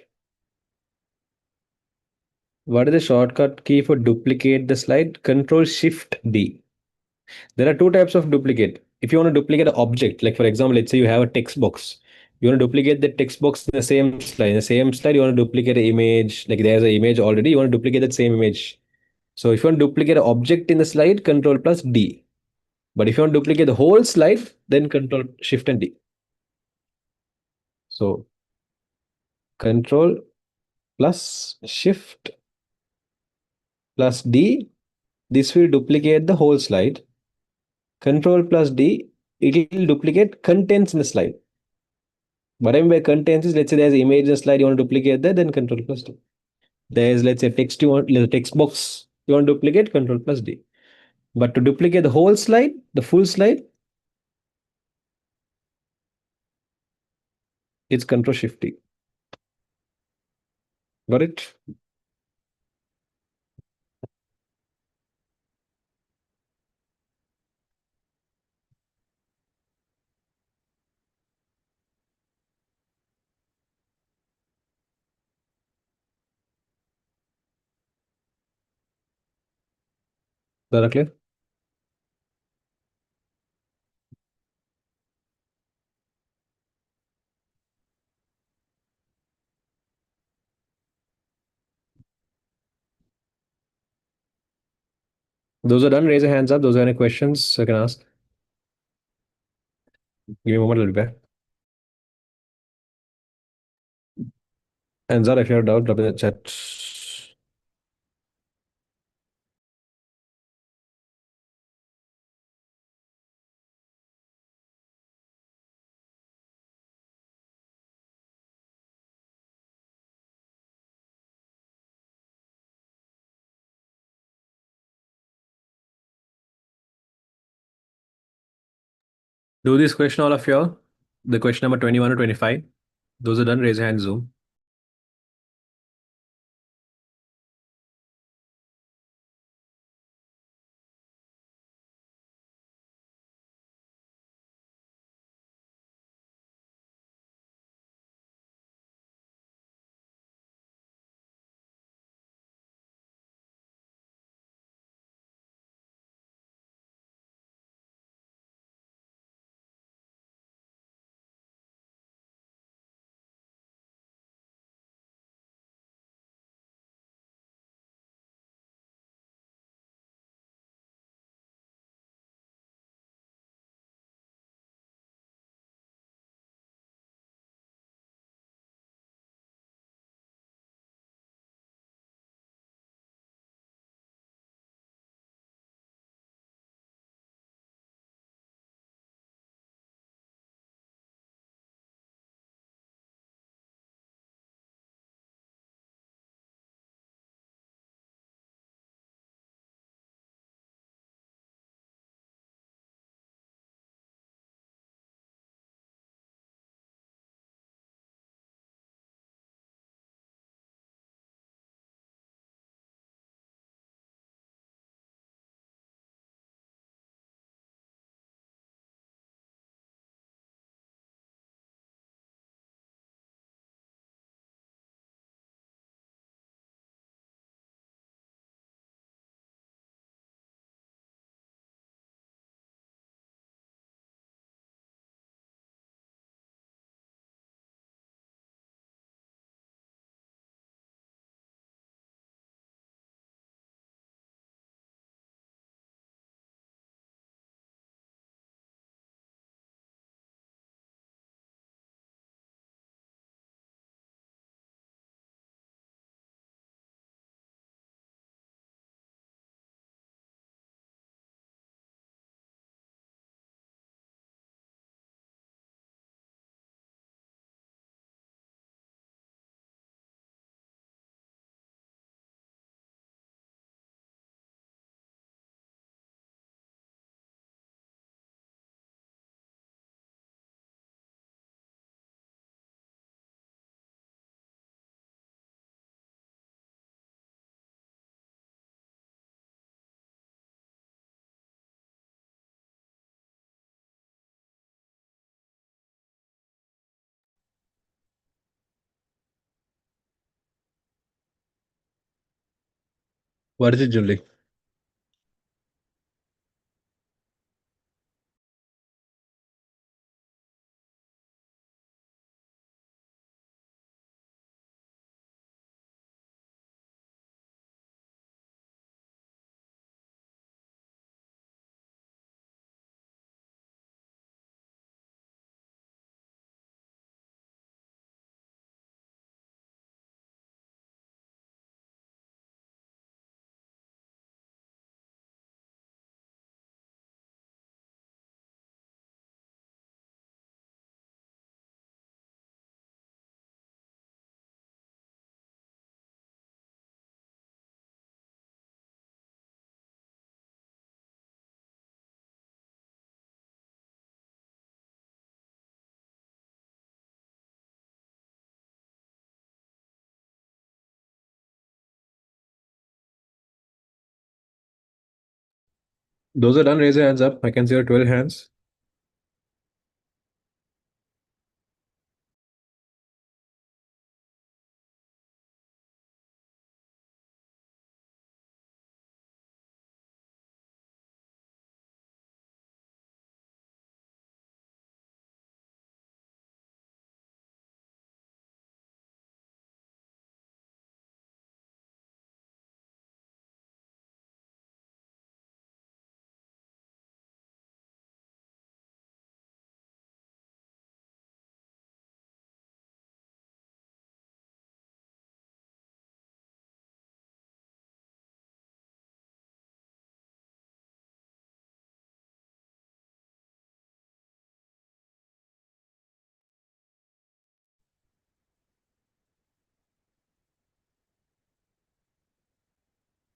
What is the shortcut key for duplicate the slide? Control Shift D. There are two types of duplicate. If you want to duplicate an object, like for example, let's say you have a text box. You want to duplicate the text box in the same slide. In the same slide, you want to duplicate an image. Like there's an image already. You want to duplicate that same image. So if you want to duplicate an object in the slide, Control plus D. But if you want to duplicate the whole slide, then Control Shift and D. So Control plus Shift plus D. This will duplicate the whole slide. Control plus D, it will duplicate contents in the slide. What I mean by contents is, let's say there's an image in the slide, you want to duplicate that, then Control plus D. There's, let's say, text you want, the text box you want to duplicate, Control plus D. But to duplicate the whole slide, the full slide, it's Control Shift D. Got it? Correctly? Those are done. Raise your hands up. Those are any questions I can ask. Give me a moment, I'll be back. Hands up if you have a doubt, drop in the chat. Do this question, all of you. The question number 21 to 25. Those are done. Raise your hand, Zoom. What is it, Julie? Those are done. Raise your hands up. I can see your 12 hands.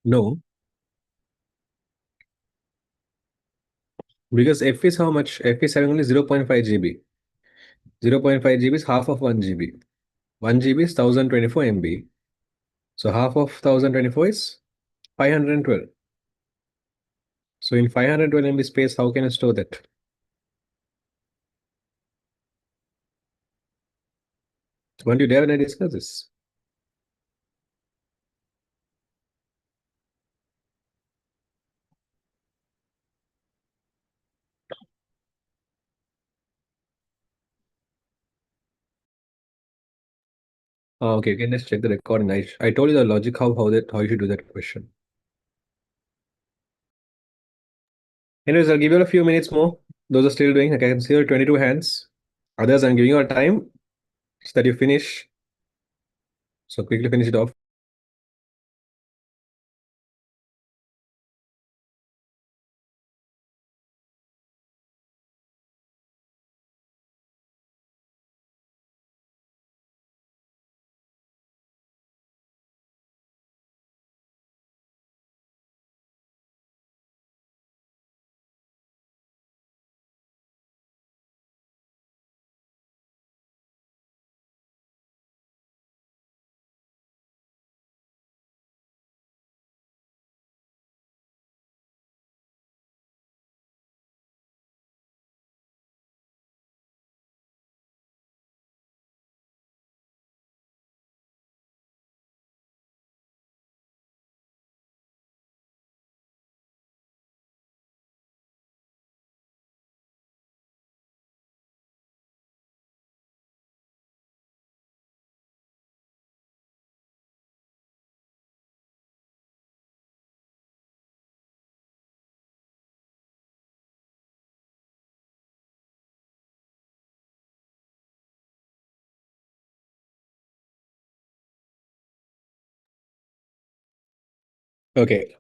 No, because F is how much? F is having only 0.5 GB. 0.5 GB is half of 1 GB. 1 GB is 1024 MB. So half of 1024 is 512. So in 512 MB space, how can I store that? When do you dare when I discuss this? Oh, okay, okay, let's check the recording. I told you the logic how you should do that question. Anyways, I'll give you a few minutes more. Those are still doing. I can see your 22 hands. Others, I'm giving you a time so that you finish. So quickly finish it off. Okay,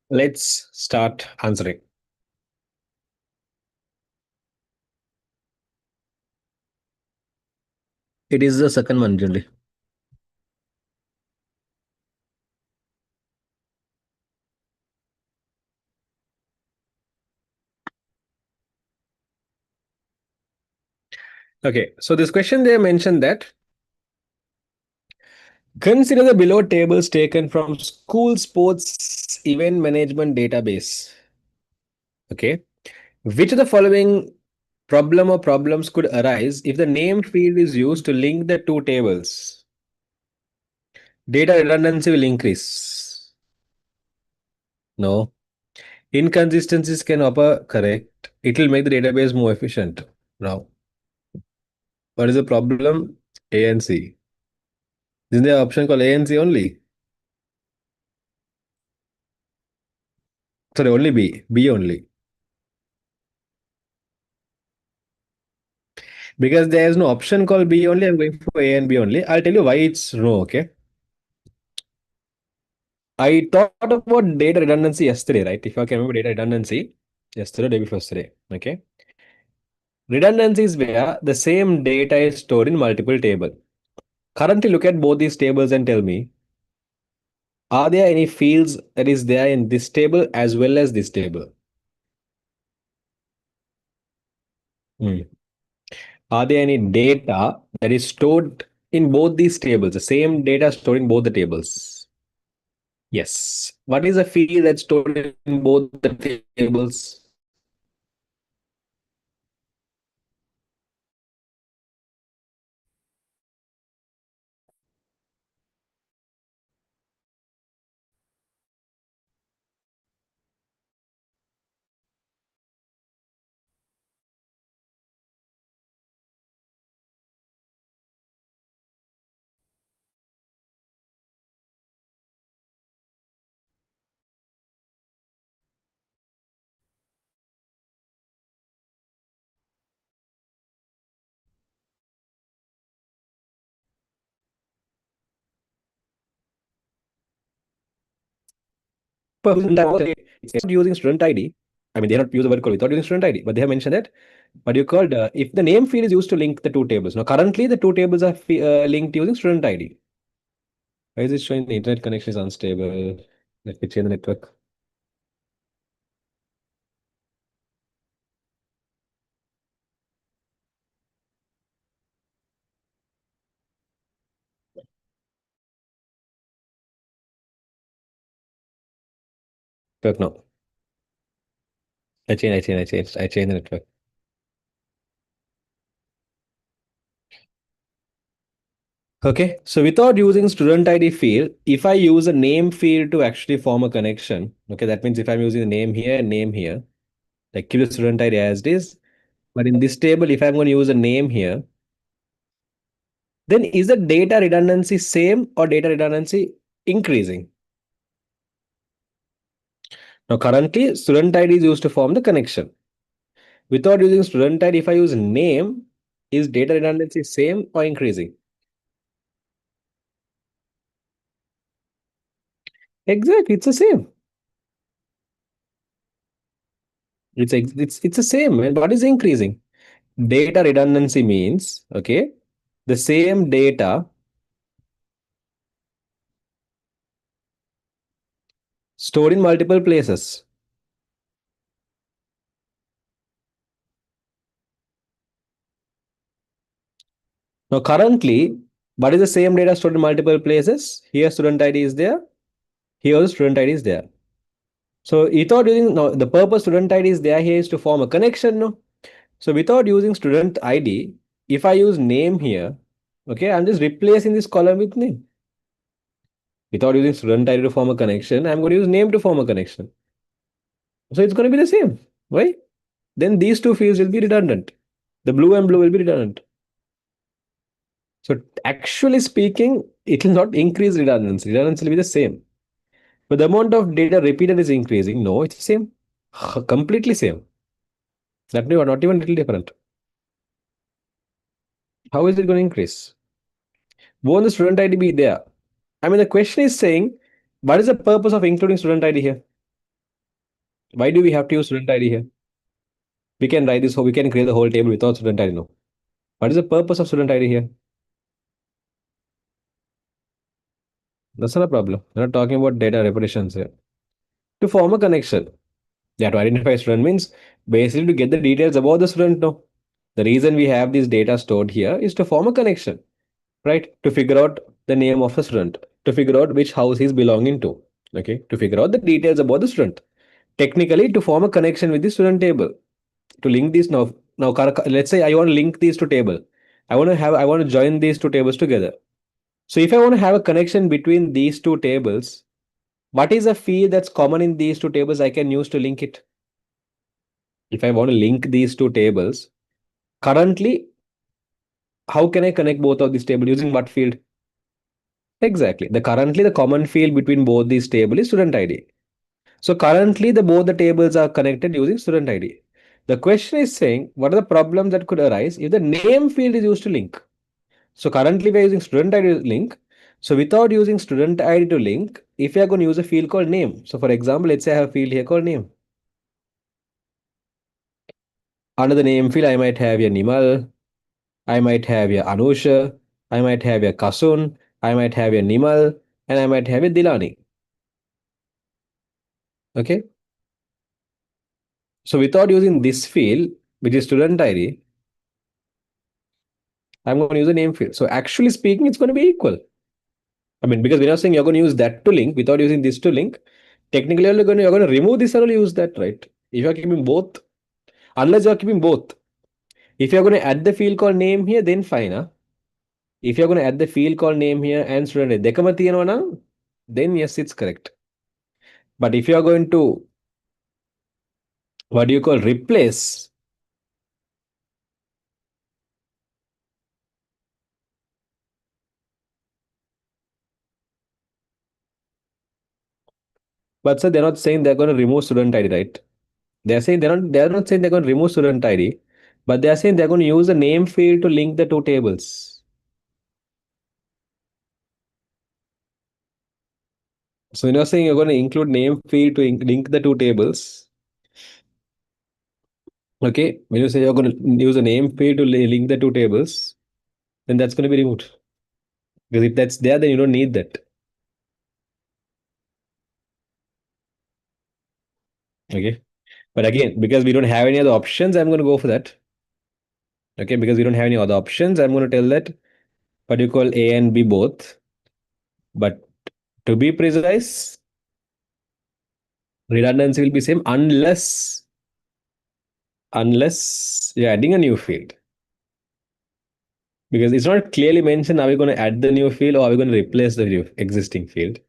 let's start answering. It is the second one, generally. Okay, so this question they mentioned that consider the below tables taken from school sports event management database. Okay, which of the following problem or problems could arise if the name field is used to link the two tables? Data redundancy will increase. No. Inconsistencies can occur, correct. It will make the database more efficient. Now, what is the problem? A and C. Isn't there an option called A and C only? Sorry, only B. B only. Because there is no option called B only, I'm going for A and B only. I'll tell you why it's no, okay? I thought about data redundancy yesterday, right? If I can remember data redundancy, yesterday, day before yesterday, okay? Redundancy is where the same data is stored in multiple tables. Currently, look at both these tables and tell me, are there any fields that is there in this table as well as this table? Hmm. Are there any data that is stored in both these tables? The same data stored in both the tables? Yes. What is a field that's stored in both the tables? It's not using student ID. I mean, they not use the word code without using student ID, but they have mentioned that. But you called if the name field is used to link the two tables. Now, currently, the two tables are linked using student ID. Why is it showing the internet connection is unstable? Let me change the network. Network now. I changed the network. Okay, so without using student ID field, if I use a name field to actually form a connection, okay, that means if I'm using the name here and name here, like keep the student ID as it is, but in this table, if I'm going to use a name here, then is the data redundancy same or data redundancy increasing? Now, currently, student ID is used to form the connection. Without using student ID, if I use name, is data redundancy same or increasing? Exactly, it's the same. It's the same. And what is increasing? Data redundancy means, okay, the same data stored in multiple places. Now, currently, what is the same data stored in multiple places? Here, student ID is there. Here, the student ID is there. So, without using, no, the purpose student ID is there here is to form a connection. No? So, without using student ID, if I use name here, okay, I'm just replacing this column with name. Without using student ID to form a connection, I'm going to use name to form a connection. So, it's going to be the same. Right? Then these two fields will be redundant. The blue and blue will be redundant. So actually speaking, it will not increase redundancy. Redundancy will be the same. But the amount of data repeated is increasing. No, it's the same. Completely same. That means not even little different. How is it going to increase? Won't the student ID be there? I mean, the question is saying, what is the purpose of including student ID here? Why do we have to use student ID here? We can write this, we can create the whole table without student ID. No. What is the purpose of student ID here? That's not a problem. We're not talking about data repetitions here. To form a connection. Yeah, to identify student means basically to get the details about the student. No. The reason we have this data stored here is to form a connection, right? To figure out the name of a student, to figure out which house he's belonging to, okay? To figure out the details about the student. Technically, to form a connection with the student table, to link these now. Now, let's say I want to link these two table. I want to join these two tables together. So if I want to have a connection between these two tables, what is a field that's common in these two tables I can use to link it? If I want to link these two tables, currently, how can I connect both of these tables using what field? Exactly. The common field between both these tables is student ID. So currently the both the tables are connected using student ID. The question is saying what are the problems that could arise if the name field is used to link? So currently we are using student ID to link. So without using student ID to link, if you are going to use a field called name. So for example, let's say I have a field here called name. Under the name field, I might have your Nimal, I might have your Anusha, I might have your Kasun, I might have your Nimal, and I might have your Dilani. Okay. So without using this field, which is student ID, I'm going to use a name field. So actually speaking, it's going to be equal. I mean, because we're not saying you're going to use that to link without using this to link. Technically, you're going to remove this and only use that, right? If you're keeping both, unless you're keeping both. If you're going to add the field called name here, then fine. Huh? If you're going to add the field called name here and student ID, then yes, it's correct. But if you're going to, what do you call, replace? But sir, they're not saying they're going to remove student ID, right? They're not saying they're going to remove student ID, but they're saying they're going to use the name field to link the two tables. So you're saying you're going to include name field to link the two tables. Okay, when you say you're going to use a name field to link the two tables, then that's going to be removed. Because if that's there, then you don't need that. Okay. But again, because we don't have any other options, I'm going to go for that. Okay. Because we don't have any other options, I'm going to tell that what you call A and B both. But to be precise, redundancy will be same unless you're adding a new field. Because it's not clearly mentioned, are we going to add the new field or are we going to replace the new existing field?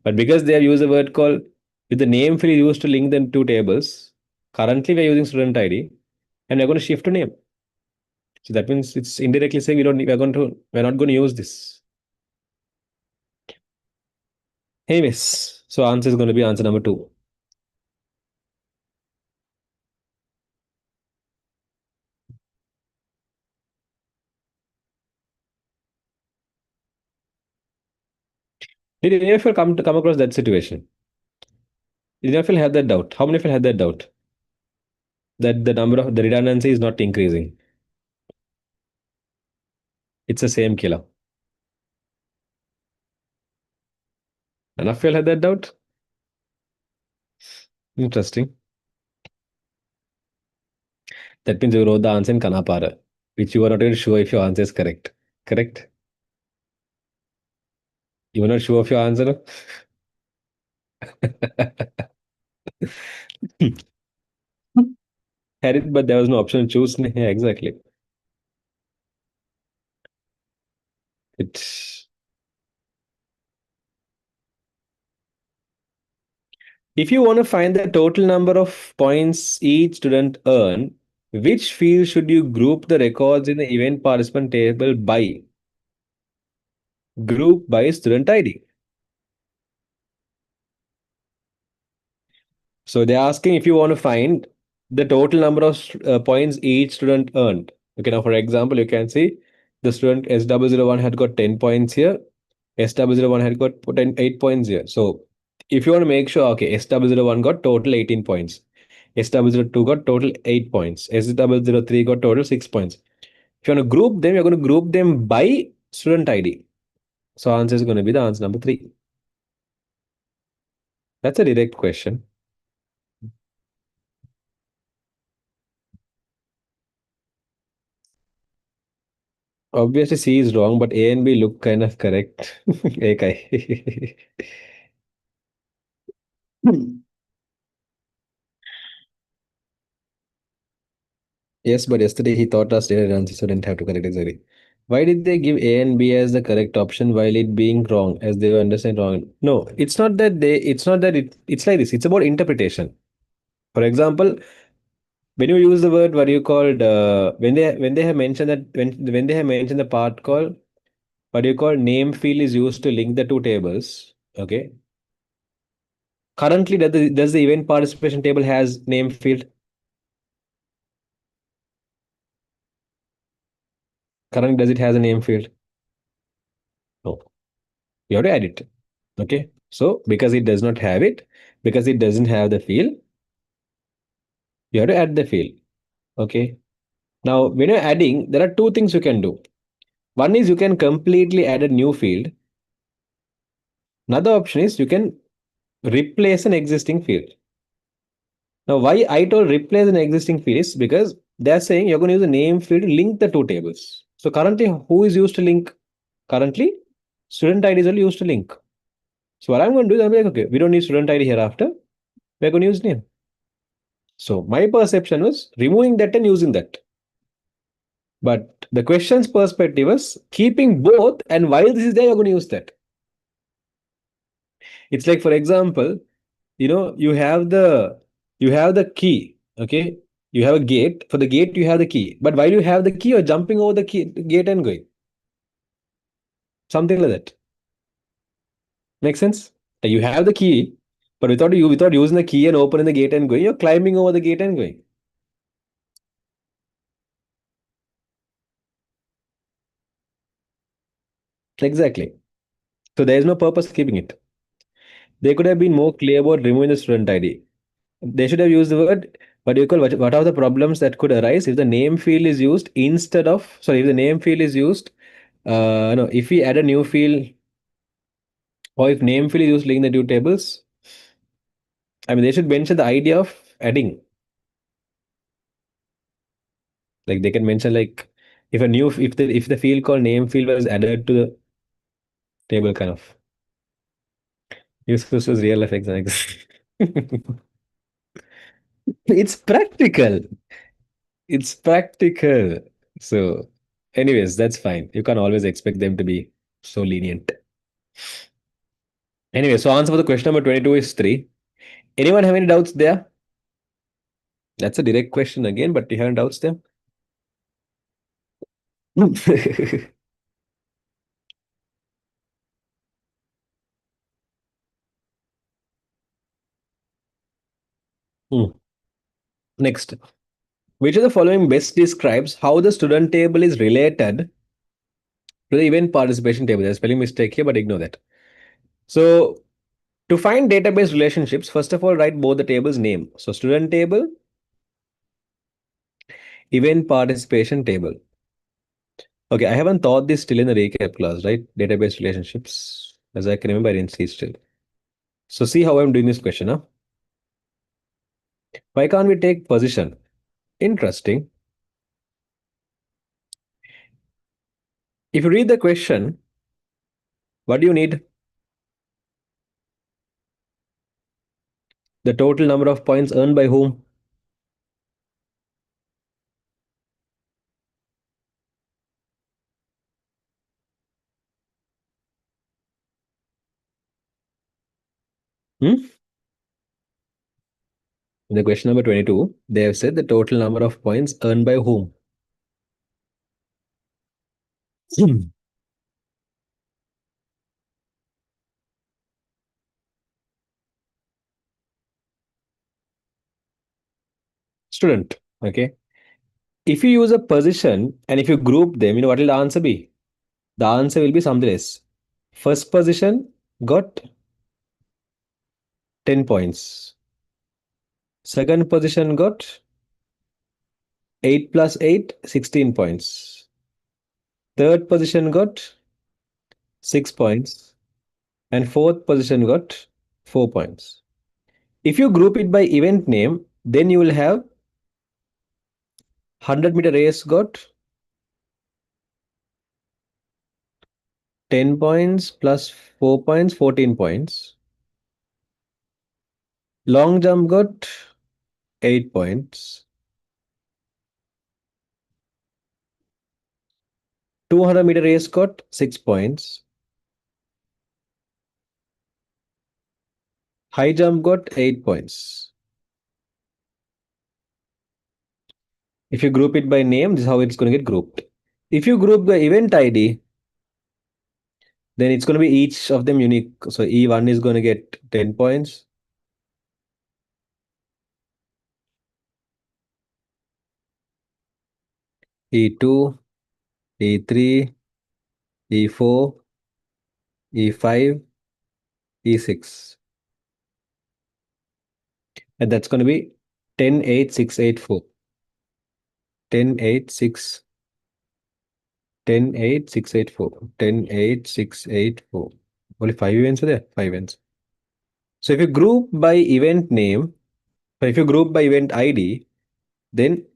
But because they have used a word called with the name field used to link the two tables, currently we're using student ID and we're going to shift to name. So that means it's indirectly saying we're not going to use this. Anyways, so answer is going to be answer number two. Did any of you come across that situation? Did any of you have that doubt? How many of you had that doubt? That the number of the redundancy is not increasing. It's the same killer. None of you had that doubt? Interesting. That means you wrote the answer in Kanapara, which you were not even sure if your answer is correct. Correct? You were not sure of your answer? No? Had it, but there was no option to choose. Yeah, exactly. It's if you want to find the total number of points each student earn, which field should you group the records in the event participant table by? Group by student ID. So they're asking if you want to find the total number of points each student earned. Okay, now for example, you can see the student S001 had got 10 points here. S001 had got 8 points here. So if you want to make sure, okay, S001 got total 18 points. S002 got total 8 points. S003 got total 6 points. If you want to group them, you're going to group them by student ID. So answer is going to be the answer number 3. That's a direct question. Obviously, C is wrong, but A and B look kind of correct. Okay. Yes, but yesterday he taught us data answer, so didn't have to correct exactly. Why did they give A and B as the correct option while it being wrong, as they understand wrong? No, it's not that it's like this. It's about interpretation. For example, when you use the word what you called when they have mentioned that when they have mentioned the part called what you call name field is used to link the two tables. Okay. Currently, does the event participation table has name field? Currently, does it has a name field? No. You have to add it. Okay. So because it does not have it, because it doesn't have the field, you have to add the field. Okay. Now, when you're adding, there are two things you can do. One is you can completely add a new field. Another option is you can replace an existing field. Now, why I told replace an existing field is because they're saying you're going to use a name field to link the two tables. So currently, who is used to link? Currently, student ID is only used to link. So what I'm going to do is I'm like, okay, we don't need student ID hereafter. We're going to use name. So my perception was removing that and using that. But the question's perspective was keeping both, and while this is there, you're going to use that. It's like, for example, you have the key. Okay, you have a gate. For the gate, you have the key. But while you have the key, you're jumping over the gate and going. Something like that. Make sense? Like you have the key, but without using the key and opening the gate and going, you're climbing over the gate and going. Exactly. So there is no purpose keeping it. They could have been more clear about removing the student ID. They should have used the word what are the problems that could arise if the name field is used instead of sorry if the name field is used no if we add a new field or if name field is used link the two tables I mean, they should mention the idea of adding. Like they can mention like if the field called name field was added to the table, kind of. Use this as real life examples. It's practical. It's practical. So, anyways, that's fine. You can't always expect them to be so lenient. Anyway, so answer for the question number 22 is 3. Anyone have any doubts there? That's a direct question again, but you have any doubts there? Hmm. Next. Which of the following best describes how the student table is related to the event participation table? There's a spelling mistake here, but ignore that. So, to find database relationships, first of all, write both the tables' name. So, student table, event participation table. Okay, I haven't taught this still in the recap class, right? Database relationships. As I can remember, I didn't see still. So, see how I'm doing this question, huh? Why can't we take position? Interesting. If you read the question, what do you need? The total number of points earned by whom? Hmm? In the question number 22, they have said the total number of points earned by whom? Hmm. Student. Okay. If you use a position and if you group them, you know what will the answer be? The answer will be something else. First position got 10 points. Second position got 8 plus 8, 16 points. Third position got 6 points. And fourth position got 4 points. If you group it by event name, then you will have 100-meter race got 10 points plus 4 points, 14 points. Long jump got 8 points. 200-meter race got 6 points. High jump got 8 points. If you group it by name, this is how it's going to get grouped. If you group the event ID, then it's going to be each of them unique. So E1 is going to get 10 points. E2, E3, E4, E5, E6. And that's going to be 10, 8, 6, 8, 4. 10, 8, 6, 10, 8, 6, 8, 4. 10, 8, 6, 8, 4. Only 5 events are there? 5 events. So if you group by event name, if you group by event ID, then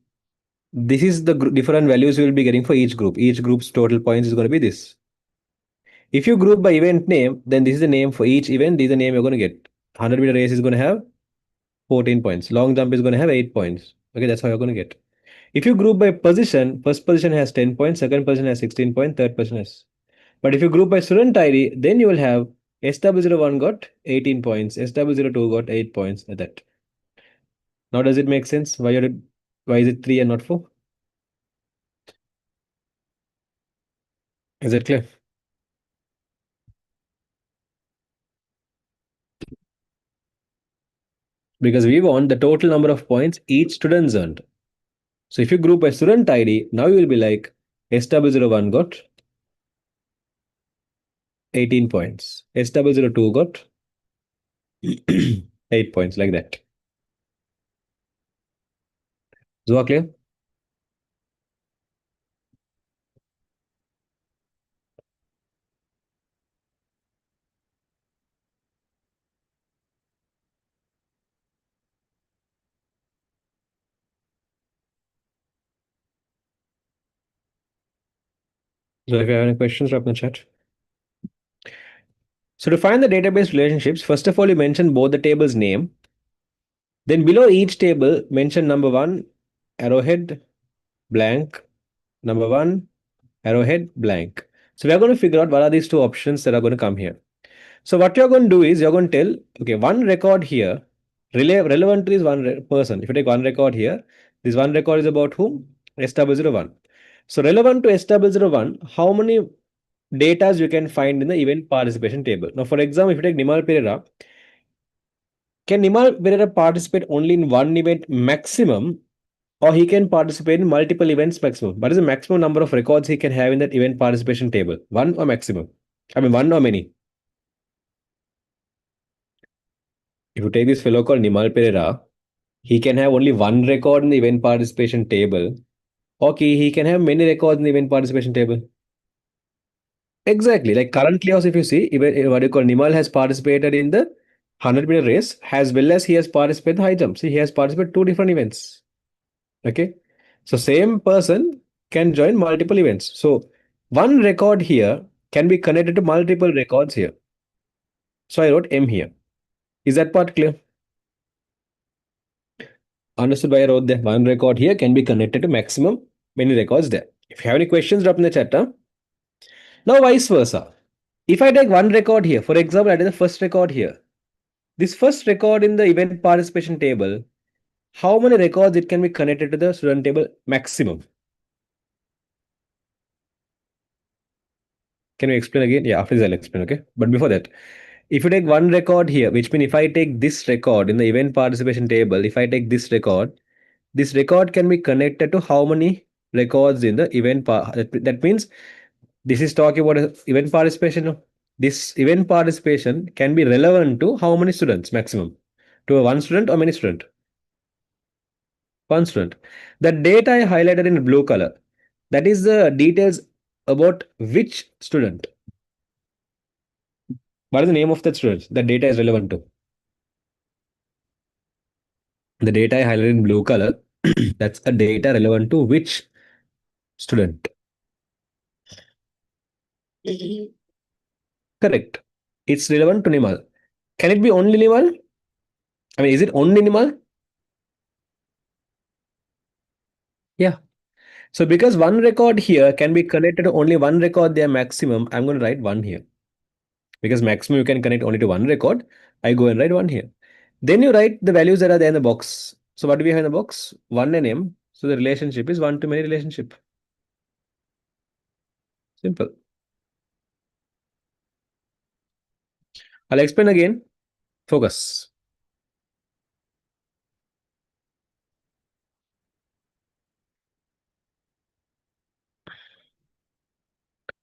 this is the different values you will be getting for each group. Each group's total points is going to be this. If you group by event name, then this is the name for each event. This is the name you're going to get. 100-meter race is going to have 14 points. Long jump is going to have 8 points. Okay, that's how you're going to get. If you group by position, first position has 10 points, second position has 16 points, third position has. But if you group by student ID, then you will have SW01 got 18 points, SW02 got 8 points, like that. Now, does it make sense? Why is it 3 and not 4? Is it clear? Because we want the total number of points each student earned. So if you group by student ID, now you will be like SW01 got 18 points. SW02 got 8 points, like that. Zoa clear? So if you have any questions, drop in the chat. So to find the database relationships, first of all, you mention both the table's name. Then below each table, mention number one, arrowhead, blank, number one, arrowhead, blank. So we are going to figure out what are these two options that are going to come here. So what you're going to do is you're going to tell, okay, one record here, relevant to this person. If you take one record here, this one record is about whom? S001. So relevant to S001, how many datas you can find in the event participation table? Now, for example, if you take Nimal Pereira, can Nimal Pereira participate only in one event maximum, or he can participate in multiple events maximum? What is the maximum number of records he can have in that event participation table? One or maximum? I mean, one or many? If you take this fellow called Nimal Pereira, he can have only one record in the event participation table. Okay, he can have many records in the event participation table. Exactly. Like currently, also, if you see, even what you call Nimal has participated in the 100-meter race as well as he has participated in high jump. See, he has participated two different events. Okay. So same person can join multiple events. So one record here can be connected to multiple records here. So I wrote M here. Is that part clear? Understood why I wrote that one record here can be connected to maximum many records there. If you have any questions, drop in the chat. Now vice versa. If I take one record here, for example, I did the first record here. This first record in the event participation table, how many records it can be connected to the student table maximum? Can you explain again? Yeah, after this I'll explain, okay? But before that, if you take one record here, which means if I take this record in the event participation table, if I take this record can be connected to how many records in the event that means this is talking about event participation. This event participation can be relevant to how many students maximum? To a one student or many student? One student. The data I highlighted in blue color, that is the details about which student. What is the name of that student that data is relevant to? The data I highlighted in blue color, that's a data relevant to which student? Correct. It's relevant to Nimal. Can it be only Nimal? I mean, is it only Nimal? Yeah. So because one record here can be connected to only one record there maximum, I'm going to write one here. Because maximum you can connect only to one record, I go and write one here. Then you write the values that are there in the box. So what do we have in the box? 1 and M. So the relationship is one to many relationship. Simple. I'll explain again. Focus.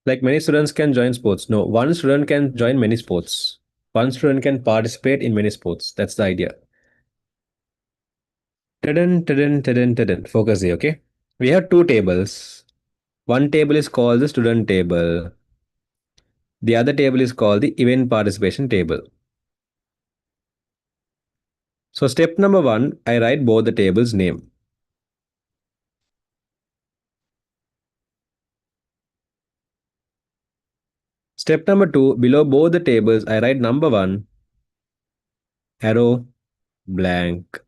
Like many students can join sports. No, one student can join many sports. One student can participate in many sports. That's the idea. Focus here, okay? We have two tables. One table is called the student table. The other table is called the event participation table. So step number one, I write both the tables' name. Step number two, below both the tables, I write number one, arrow, blank.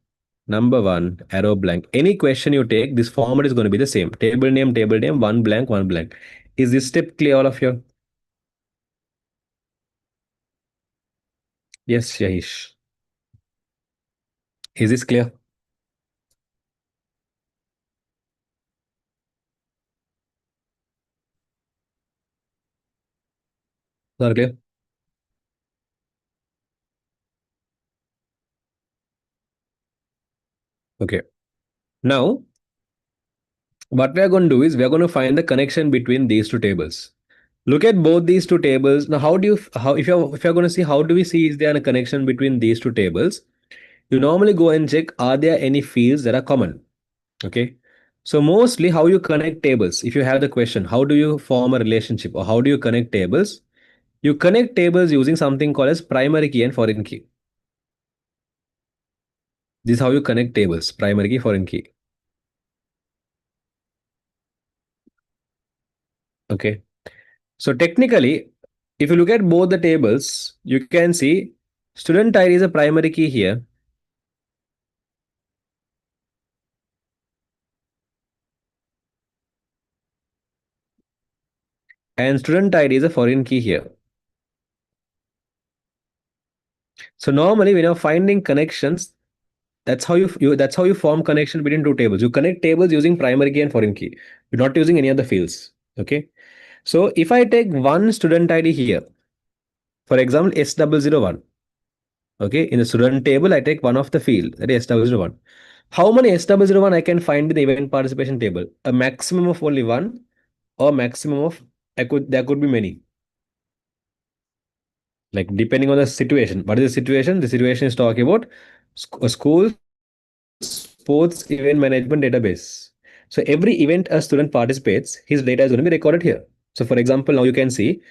Number one, arrow, blank. Any question you take, this format is going to be the same. Table name, one blank, one blank. Is this step clear, all of you? Yes, Yahish. Is this clear? Not clear? Okay. Now, what we are going to do is we are going to find the connection between these two tables. Look at both these two tables. Now, how do you how if you're going to see how do we see is there a connection between these two tables? You normally go and check are there any fields that are common? Okay. So mostly how you connect tables. If you have the question, how do you form a relationship or how do you connect tables? You connect tables using something called as primary key and foreign key. This is how you connect tables, primary key, foreign key. Okay. So technically, if you look at both the tables, you can see student ID is a primary key here, and student ID is a foreign key here. So normally when you're finding connections, that's how you form connection between two tables. You connect tables using primary key and foreign key. You're not using any other fields. Okay. So if I take one student ID here, for example, S001. Okay, in the student table, I take one of the field, that is S001. How many S001 I can find in the event participation table? A maximum of only one, or maximum of there could be many. Like depending on the situation. What is the situation? The situation is talking about a school sports event management database. So every event a student participates, his data is going to be recorded here. So for example, now you can see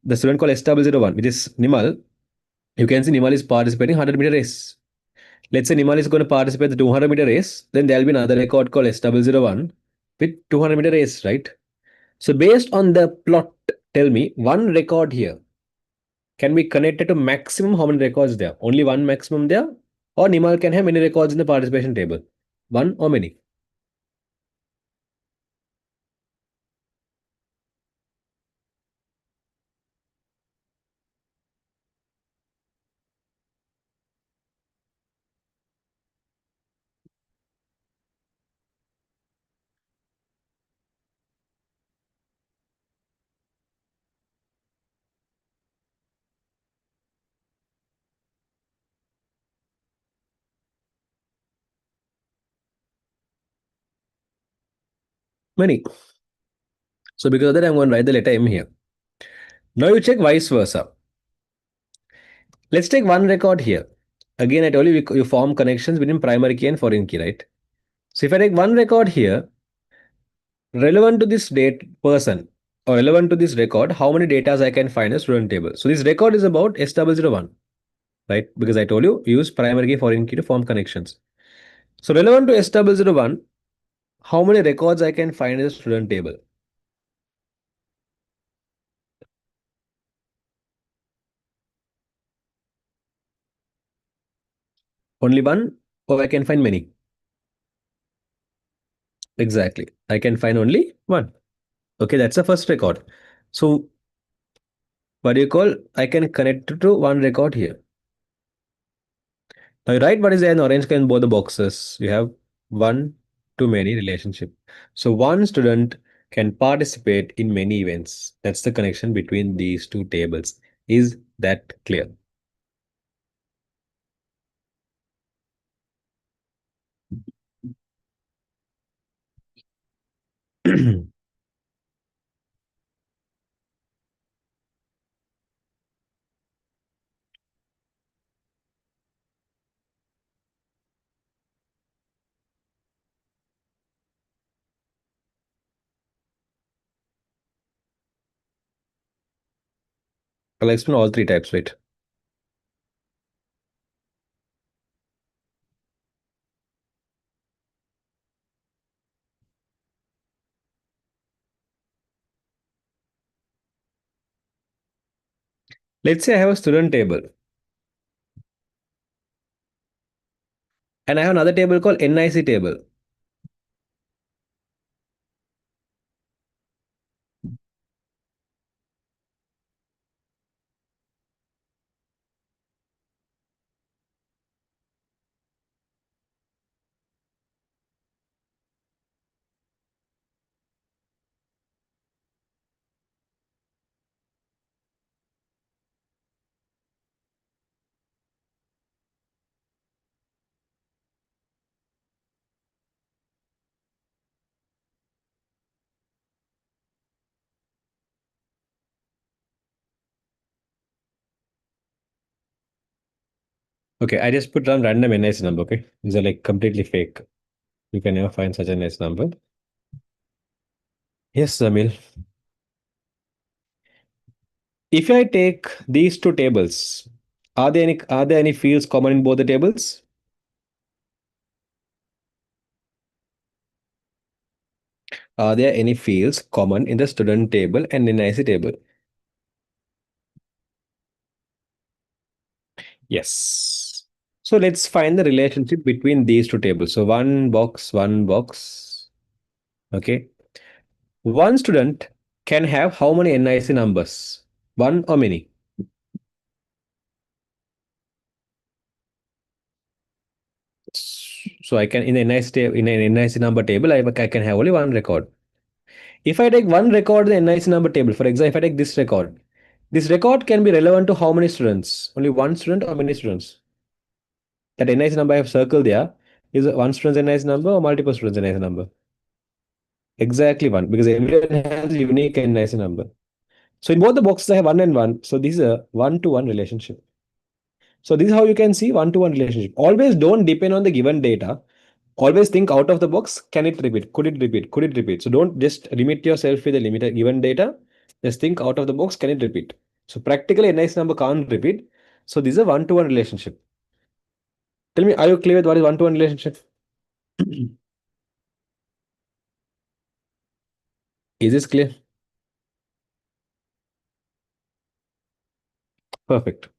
the student called S001, which is Nimal. You can see Nimal is participating 100-meter race. Let's say Nimal is going to participate in the 200-meter race, then there'll be another record called S001 with 200-meter race, right? So based on the plot, tell me one record here can be connected to maximum how many records there? Only one maximum there? Or Nimal can have many records in the participation table? One or many? Many. So because of that, I'm going to write the letter M here. Now you check vice versa. Let's take one record here. Again, I told you you form connections between primary key and foreign key, right? So if I take one record here, relevant to this date person or relevant to this record, how many data I can find in a student table. So this record is about S001, right? Because I told you use primary key, foreign key to form connections. So relevant to S001, how many records I can find in a student table? Only one, or I can find many? Exactly. I can find only one. Okay, that's the first record. So what do you call? I can connect to one record here. Now, right, what is there in orange in both the boxes? You have one to many relationship. So one student can participate in many events. That's the connection between these two tables. Is that clear? I'll explain all three types, right? Let's say I have a student table and I have another table called NIC table. Okay, I just put down random NIC number. Okay, these are like completely fake. You can never find such a nice number. Yes, Samil. If I take these two tables, are there any fields common in both the tables? Are there any fields common in the student table and in IC table? Yes. So let's find the relationship between these two tables. So one box, one box. Okay. One student can have how many NIC numbers? One or many? So I can in a NIC number table, I can have only one record. If I take one record in the NIC number table, for example, if I take this record can be relevant to how many students? Only one student or many students? That NIC number I have circled there is one student's NIC number or multiple students' NIC number? Exactly one, because everyone has a unique NIC number. So in both the boxes, I have one and one. So this is a one-to-one relationship. So this is how you can see one-to-one relationship. Always don't depend on the given data. Always think out of the box. Can it repeat? Could it repeat? Could it repeat? So don't just limit yourself with a limited given data. Just think out of the box. Can it repeat? So practically a nice number can't repeat. So this is a one-to-one relationship. Tell me, are you clear with what is one-to-one relationship? Is this clear? Perfect.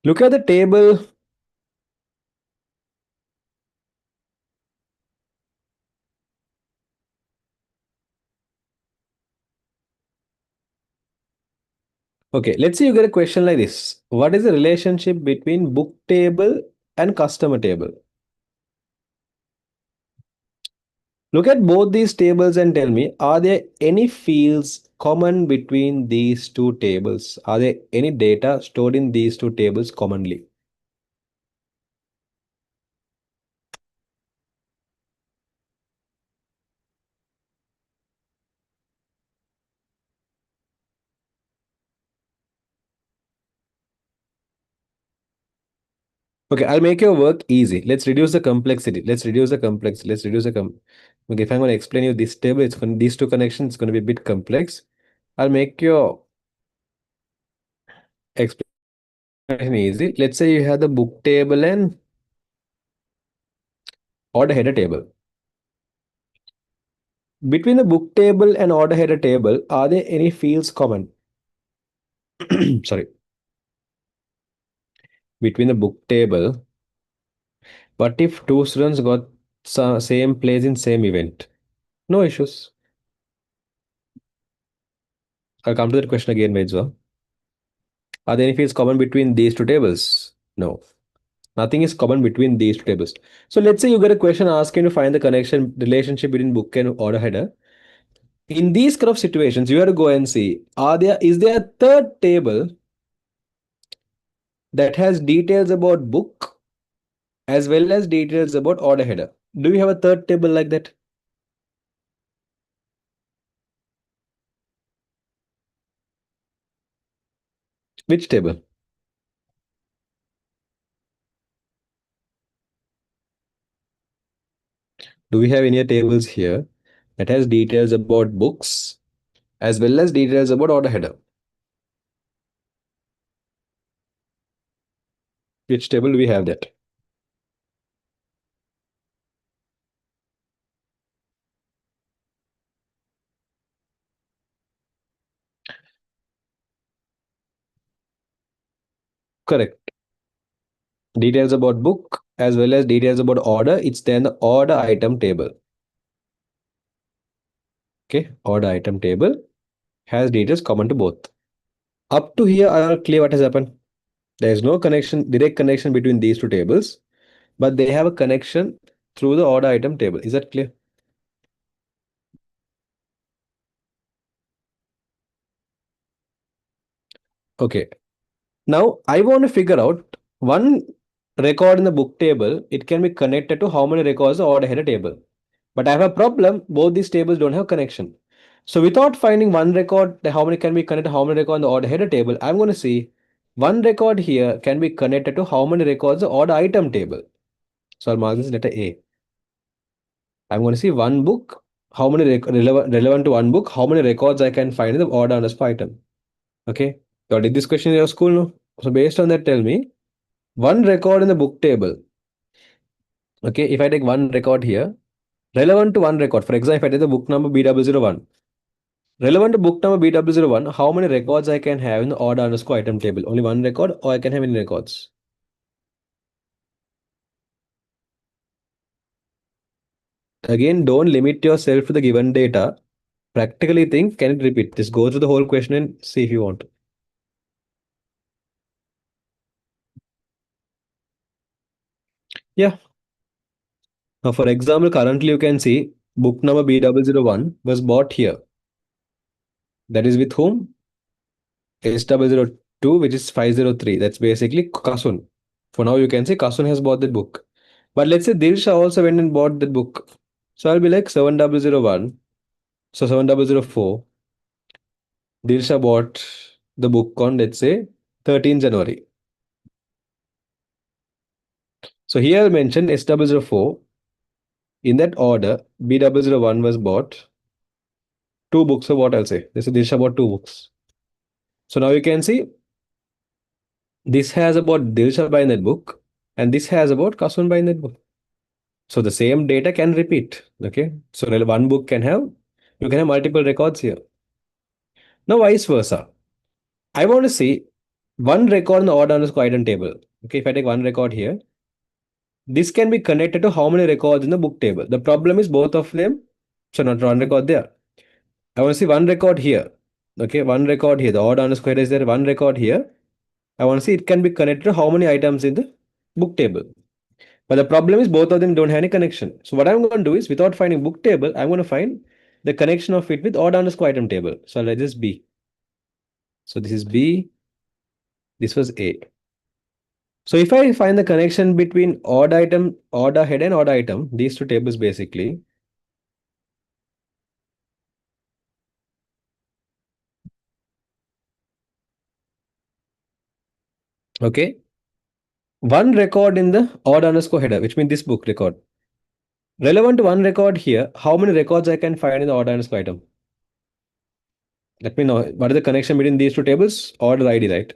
Look at the table. Okay, let's say you get a question like this. What is the relationship between book table and customer table? Look at both these tables and tell me, are there any fields common between these two tables? Are there any data stored in these two tables commonly? Okay, I'll make your work easy. Let's reduce the complexity. Let's reduce the complexity. Let's reduce the Okay, if I'm going to explain you this table, these two connections, it's going to be a bit complex. I'll make your explanation easy. Let's say you have the book table and order header table. Between the book table and order header table, are there any fields common? Sorry. Between the book table, what if two students got same place in same event? No issues. I'll come to that question again, Mejwa. Are there any fields common between these two tables? No. Nothing is common between these two tables. So let's say you get a question asking to find the connection relationship between book and order header. In these kind of situations, you have to go and see, is there a third table that has details about book as well as details about order header? Do you have a third table like that? Which table? Do we have any tables here that has details about books as well as details about order header? Which table do we have that? Correct. Details about book as well as details about order. It's then the order item table. Okay, order item table has details common to both. Up to here, I will clear what has happened. There is no connection, direct connection between these two tables, but they have a connection through the order item table. Is that clear? Okay. Now I want to figure out one record in the book table. It can be connected to how many records the order header table. But I have a problem. Both these tables don't have connection. So without finding one record, how many can be connected to how many records in the order header table, I'm going to see one record here can be connected to how many records the order item table. So I'll mark this letter A. I'm going to see one book, how many relevant to one book, how many records I can find in the order underscore item. Okay. So did this question in your school? No. So based on that, tell me one record in the book table. Okay, if I take one record here, relevant to one record, for example, if I take the book number B001, relevant to book number B001, how many records I can have in the order underscore item table? Only one record, or I can have many records? Again, don't limit yourself to the given data. Practically think, can it repeat? Just go through the whole question and see if you want. Yeah. Now, for example, currently you can see book number B001 was bought here. That is with whom? S002, which is 503. That's basically Kasun. For now, you can say Kasun has bought that book. But let's say Dilsha also went and bought that book. So I'll be like 7001. So 7004. Dilsha bought the book on, let's say, 13 January. So here I'll mention S004. In that order, B001 was bought two books. So what I'll say? This is Dilsha bought two books. So now you can see this has about Dilsha buying that book, and this has about Kasun buying that book. So the same data can repeat. Okay. So one book can have, you can have multiple records here. Now vice versa. I want to see one record in the order underscore item table. Okay. If I take one record here, this can be connected to how many records in the book table. The problem is both of them. So not one record there. I want to see one record here. Okay. One record here. The order underscore is there. One record here. I want to see it can be connected to how many items in the book table. But the problem is both of them don't have any connection. So what I'm going to do is without finding book table, I'm going to find the connection of it with order underscore item table. So I'll let this B. So this is B. This was A. So if I find the connection between odd item, order head and order item, these two tables basically, okay, one record in the order underscore header, which means this book record. Relevant to one record here, how many records I can find in the order underscore item? Let me know what is the connection between these two tables? Order ID, right?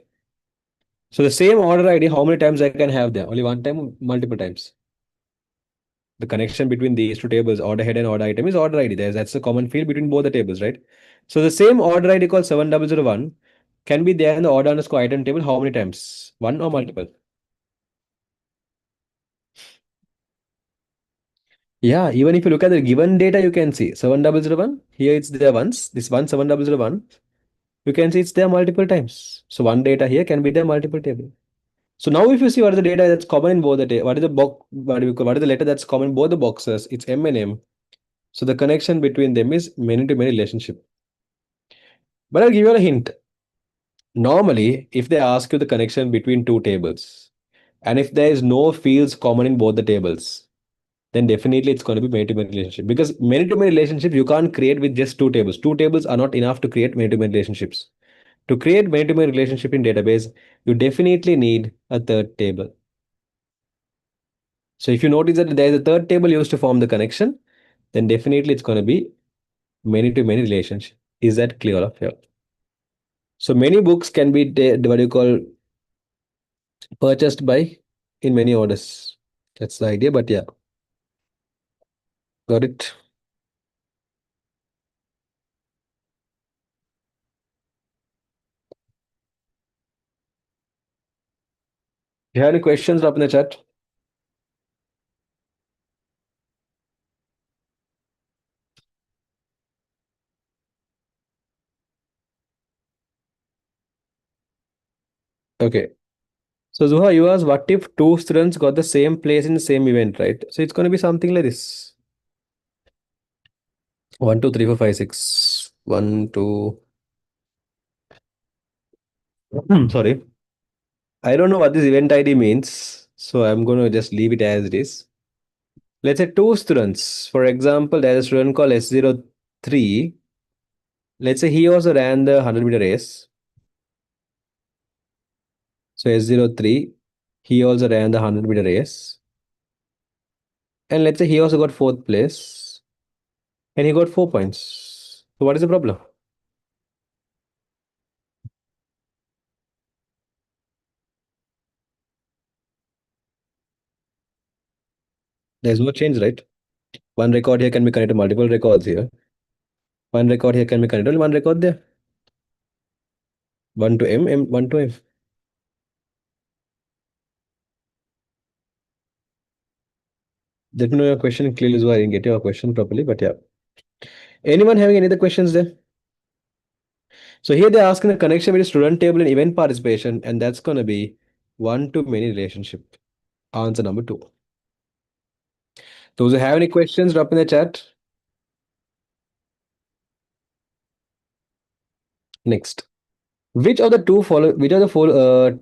So the same order ID, how many times I can have there? Only one time, multiple times. The connection between these two tables, order head and order item, is order ID. That's the common field between both the tables, right? So the same order ID called 7001 can be there in the order underscore item table how many times? One or multiple? Yeah, even if you look at the given data, you can see 7001. Here it's there once. This one 7001. You can see it's there multiple times. So one data here can be there multiple table. So now if you see what is the data that's common in both the what is the box what is the letter that's common in both the boxes? It's M and M. So the connection between them is many to many relationship. But I'll give you a hint. Normally, if they ask you the connection between two tables, and if there is no fields common in both the tables, then definitely it's going to be many to many relationship. Because many to many relationships you can't create with just two tables. Two tables are not enough to create many to many relationships. To create many to many relationship in database, you definitely need a third table. So if you notice that there is a third table used to form the connection, then definitely it's going to be many to many relationship. Is that clear of here? So many books can be what you call purchased by in many orders. That's the idea, but yeah, got it. Do you have any questions up in the chat? Okay. So Zuha, you asked what if two students got the same place in the same event, right? So it's going to be something like this. 1, 2, 3, 4, 5, 6. 1, 2. Sorry. I don't know what this event ID means. So I'm going to just leave it as it is. Let's say two students. For example, there's a student called S03. Let's say he also ran the 100-meter race. So S03, he also ran the 100-meter race. And let's say he also got fourth place and he got 4 points. So what is the problem? There's no change, right? One record here can be connected to multiple records here. One record here can be connected to one record there. 1 to M, M1 to M. Let me know your question clearly so I didn't get your question properly, but yeah. Anyone having any other questions there? So here they're asking the connection between student table and event participation, and that's going to be one-to-many relationship. Answer number 2. Those who have any questions, drop in the chat. Next. Which of the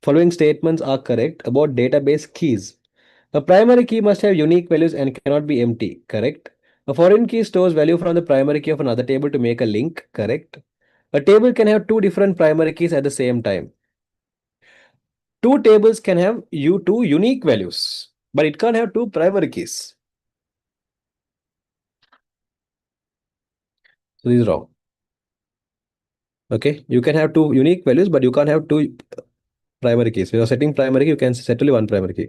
following statements are correct about database keys? A primary key must have unique values and cannot be empty. Correct. A foreign key stores value from the primary key of another table to make a link. Correct. A table can have two different primary keys at the same time. Two tables can have two unique values, but it can't have two primary keys. So this is wrong. Okay, you can have two unique values, but you can't have two primary keys. When you're setting primary key, you can set only one primary key.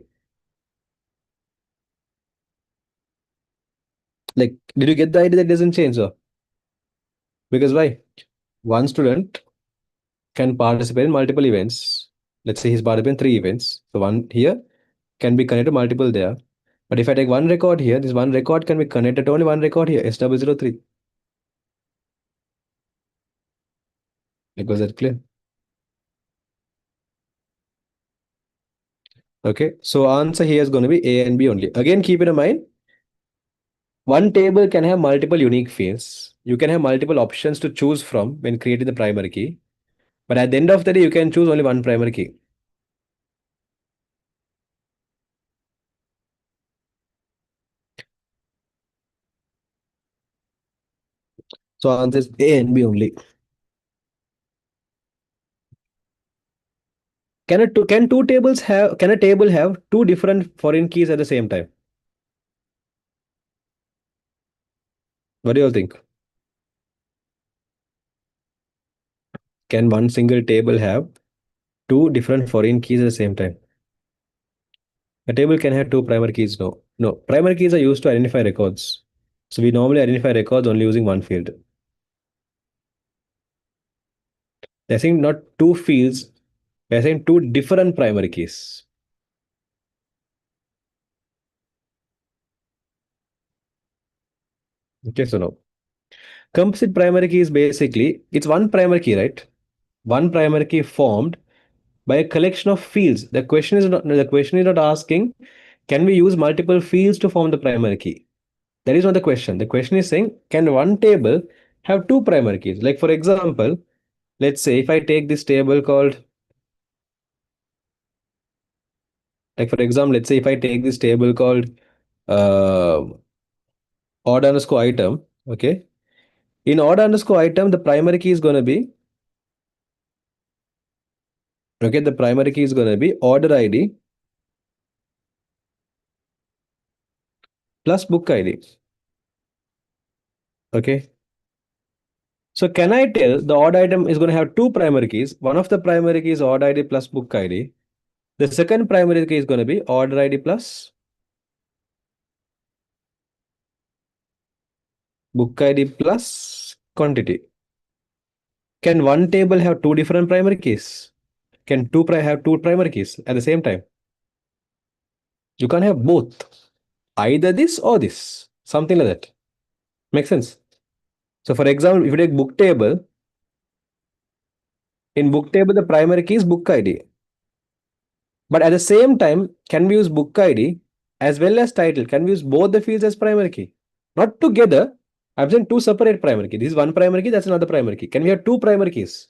Like, did you get the idea that it doesn't change? So, because why? One student can participate in multiple events. Let's say he's participating in 3 events. So one here can be connected to multiple there. But if I take one record here, this one record can be connected to only one record here, S003. Like, was that clear? Okay, so answer here is going to be A and B only. Again, keep in mind, one table can have multiple unique fields. You can have multiple options to choose from when creating the primary key. But at the end of the day, you can choose only one primary key. So answer is A and B only. Can a table have two different foreign keys at the same time? What do you all think? Can one single table have two different foreign keys at the same time? A table can have two primary keys. No. No. Primary keys are used to identify records. So we normally identify records only using one field. They're saying not two fields, they're saying two different primary keys. Okay, so no. Composite primary key is basically it's one primary key, right? One primary key formed by a collection of fields. The question is not asking, can we use multiple fields to form the primary key? That is not the question. The question is saying, can one table have two primary keys? Like for example, let's say if I take this table called, like for example, let's say if I take this table called uh, odd underscore item, okay? In odd underscore item, the primary key is going to be, okay, the primary key is going to be order ID plus book ID. Okay. So can I tell the odd item is going to have two primary keys? One of the primary keys is odd ID plus book ID. The second primary key is going to be order ID plus book ID plus quantity. Can one table have two different primary keys? Can have two primary keys at the same time? You can't have both. Either this or this. Something like that. Makes sense? So for example, if you take book table, in book table, the primary key is book ID. But at the same time, can we use book ID as well as title? Can we use both the fields as primary key? Not together. I'm saying two separate primary key. This is one primary key, that's another primary key. Can we have two primary keys?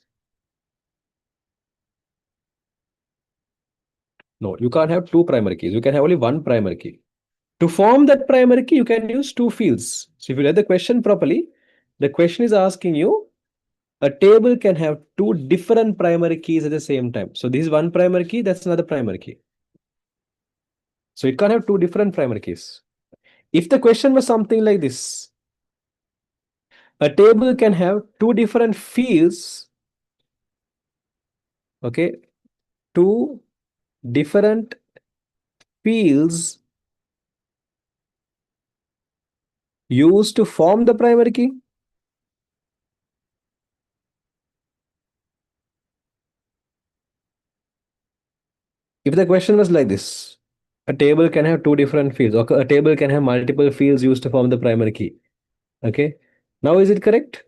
No, you can't have two primary keys. You can have only one primary key. To form that primary key, you can use two fields. So if you read the question properly, the question is asking you a table can have two different primary keys at the same time. So this is one primary key, that's another primary key. So it can't have two different primary keys. If the question was something like this, a table can have two different fields, okay, two different fields Used to form the primary key? If the question was like this, a table can have two different fields, or a table can have multiple fields used to form the primary key. Okay. Now, is it correct?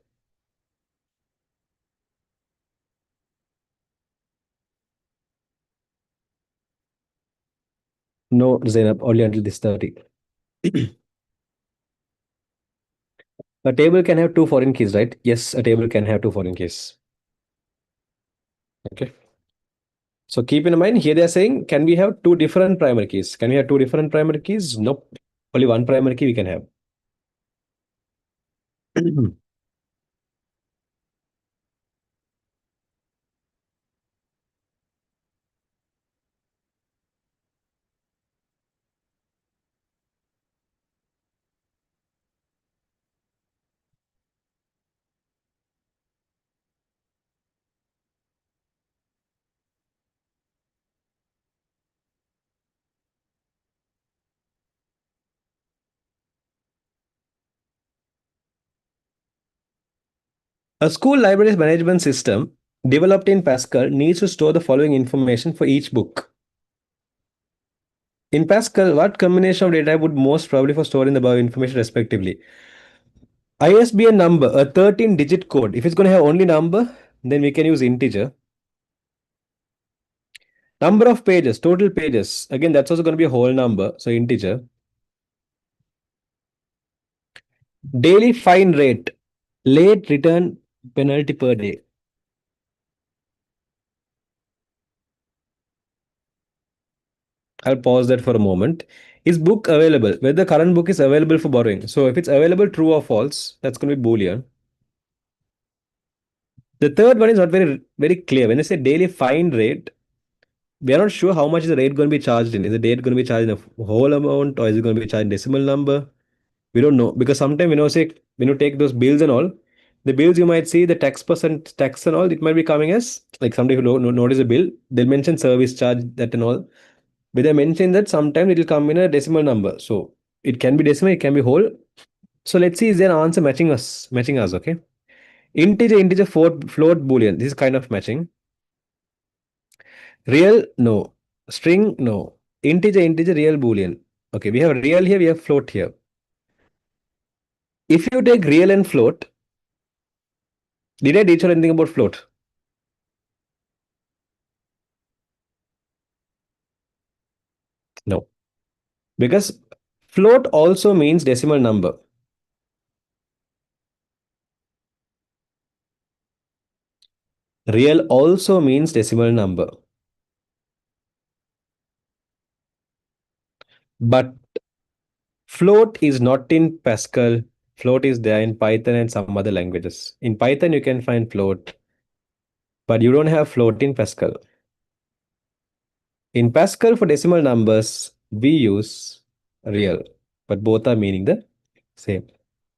No, Zainab, only until this 30. A table can have two foreign keys, right? Yes, a table can have two foreign keys. Okay. So keep in mind here they are saying, can we have two different primary keys? Can we have two different primary keys? Nope. Only one primary key we can have. A school library's management system developed in Pascal needs to store the following information for each book. In Pascal, what combination of data would most probably for storing the above information respectively? ISBN number, a 13-digit code. If it's going to have only number, then we can use integer. Number of pages, total pages. Again, that's also going to be a whole number, so integer. Daily fine rate, late return penalty per day. I'll pause that for a moment. Is book available? Whether the current book is available for borrowing. So if it's available, true or false, that's going to be Boolean. The third one is not very clear. When I say daily fine rate, we are not sure how much is the rate going to be charged in. Is the rate going to be charged in a whole amount, or is it going to be charged in decimal number? We don't know, because sometimes when you take those bills and all, the bills you might see the tax percent tax and all, it might be coming as like somebody who don't notice a bill, they'll mention service charge that and all. But they mention that sometimes it will come in a decimal number. So it can be decimal, it can be whole. So let's see, is there an answer matching us, okay? Integer, float, boolean. This is kind of matching. Real, no. String, no. Integer, real, boolean. Okay, we have real here, we have float here. If you take real and float, did I teach you anything about float? No. Because float also means decimal number. Real also means decimal number. But float is not in Pascal. Float is there in Python and some other languages. In Python, you can find float, but you don't have float in Pascal. In Pascal, for decimal numbers, we use real, but both are meaning the same.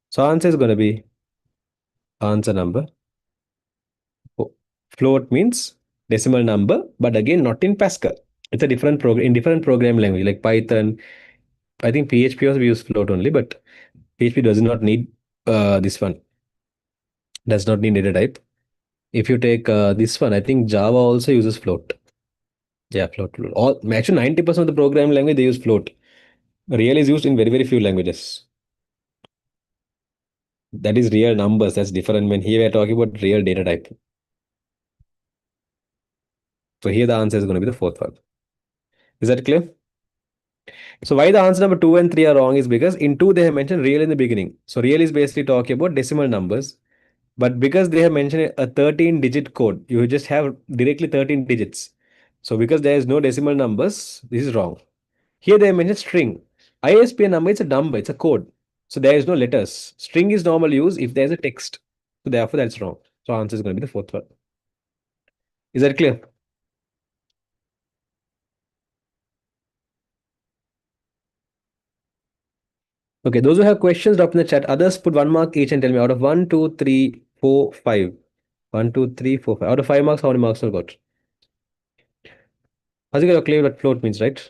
So answer is going to be answer number. Float means decimal number, but again, not in Pascal. It's a different program in different program language like Python. I think PHP also we use float only, but PHP does not need this one. Does not need data type. If you take this one, I think Java also uses float. Yeah, float. All actually 90% of the program language they use float. Real is used in very few languages. That is real numbers. That's different. When here we are talking about real data type. So here the answer is going to be the fourth one. Is that clear? So why the answer number 2 and 3 are wrong is because in 2 they have mentioned real in the beginning. So real is basically talking about decimal numbers. But because they have mentioned a 13-digit code, you just have directly 13 digits. So because there is no decimal numbers, this is wrong. Here they have mentioned string. ISBN number, it's a number, it's a code. So there is no letters. String is normal use if there is a text. So therefore that's wrong. So answer is going to be the fourth one. Is that clear? Okay, those who have questions, drop in the chat. Others put 1 mark each and tell me out of 1, 2, 3, 4, 5. 1, 2, 3, 4, 5. Out of 5 marks, how many marks have got? Has you got clear what float means, right?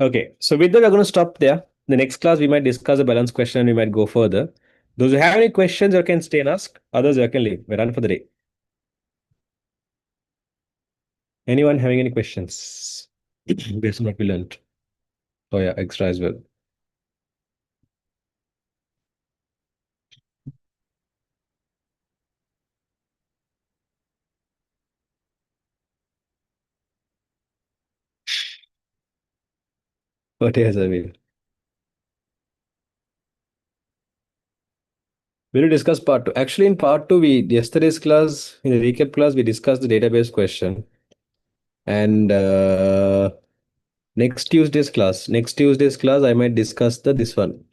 Okay, so with that, we're going to stop there. The next class, we might discuss the balance question and we might go further. Those who have any questions, you can stay and ask. Others, you can leave. We're done for the day. Anyone having any questions based on what we learned? Oh, yeah, extra as well. What else I will? We'll discuss part two. Actually, in part two, yesterday's class, in the recap class, we discussed the database question. And next Tuesday's class, I might discuss this one.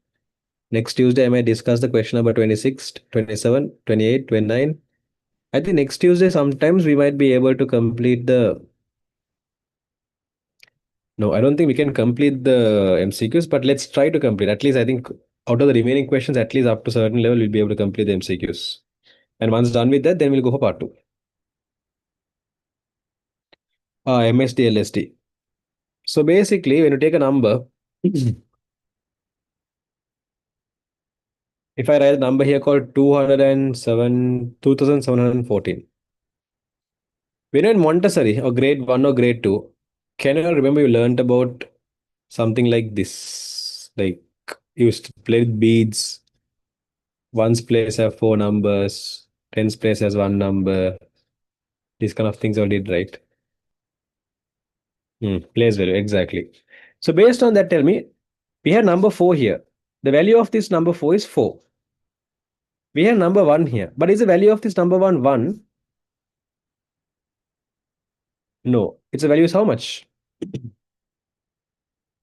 Next Tuesday, I might discuss the question number 26, 27, 28, 29. I think next Tuesday, sometimes we might be able to complete the. No, I don't think we can complete the MCQs, but let's try to complete. At least I think out of the remaining questions, at least up to a certain level, we'll be able to complete the MCQs. And once done with that, then we'll go for part two. MSD, LSD. So basically, when you take a number, if I write a number here called 207, 2714. When you're in Montessori or grade 1 or grade 2, can you remember you learned about something like this? Like you used to play with beads. Ones place have four numbers, tens place has one number. These kind of things all did, right? Place value, exactly. So based on that, tell me, we have number 4 here. The value of this number 4 is 4. We have number 1 here. But is the value of this number 1 1? No. Its a value is how much?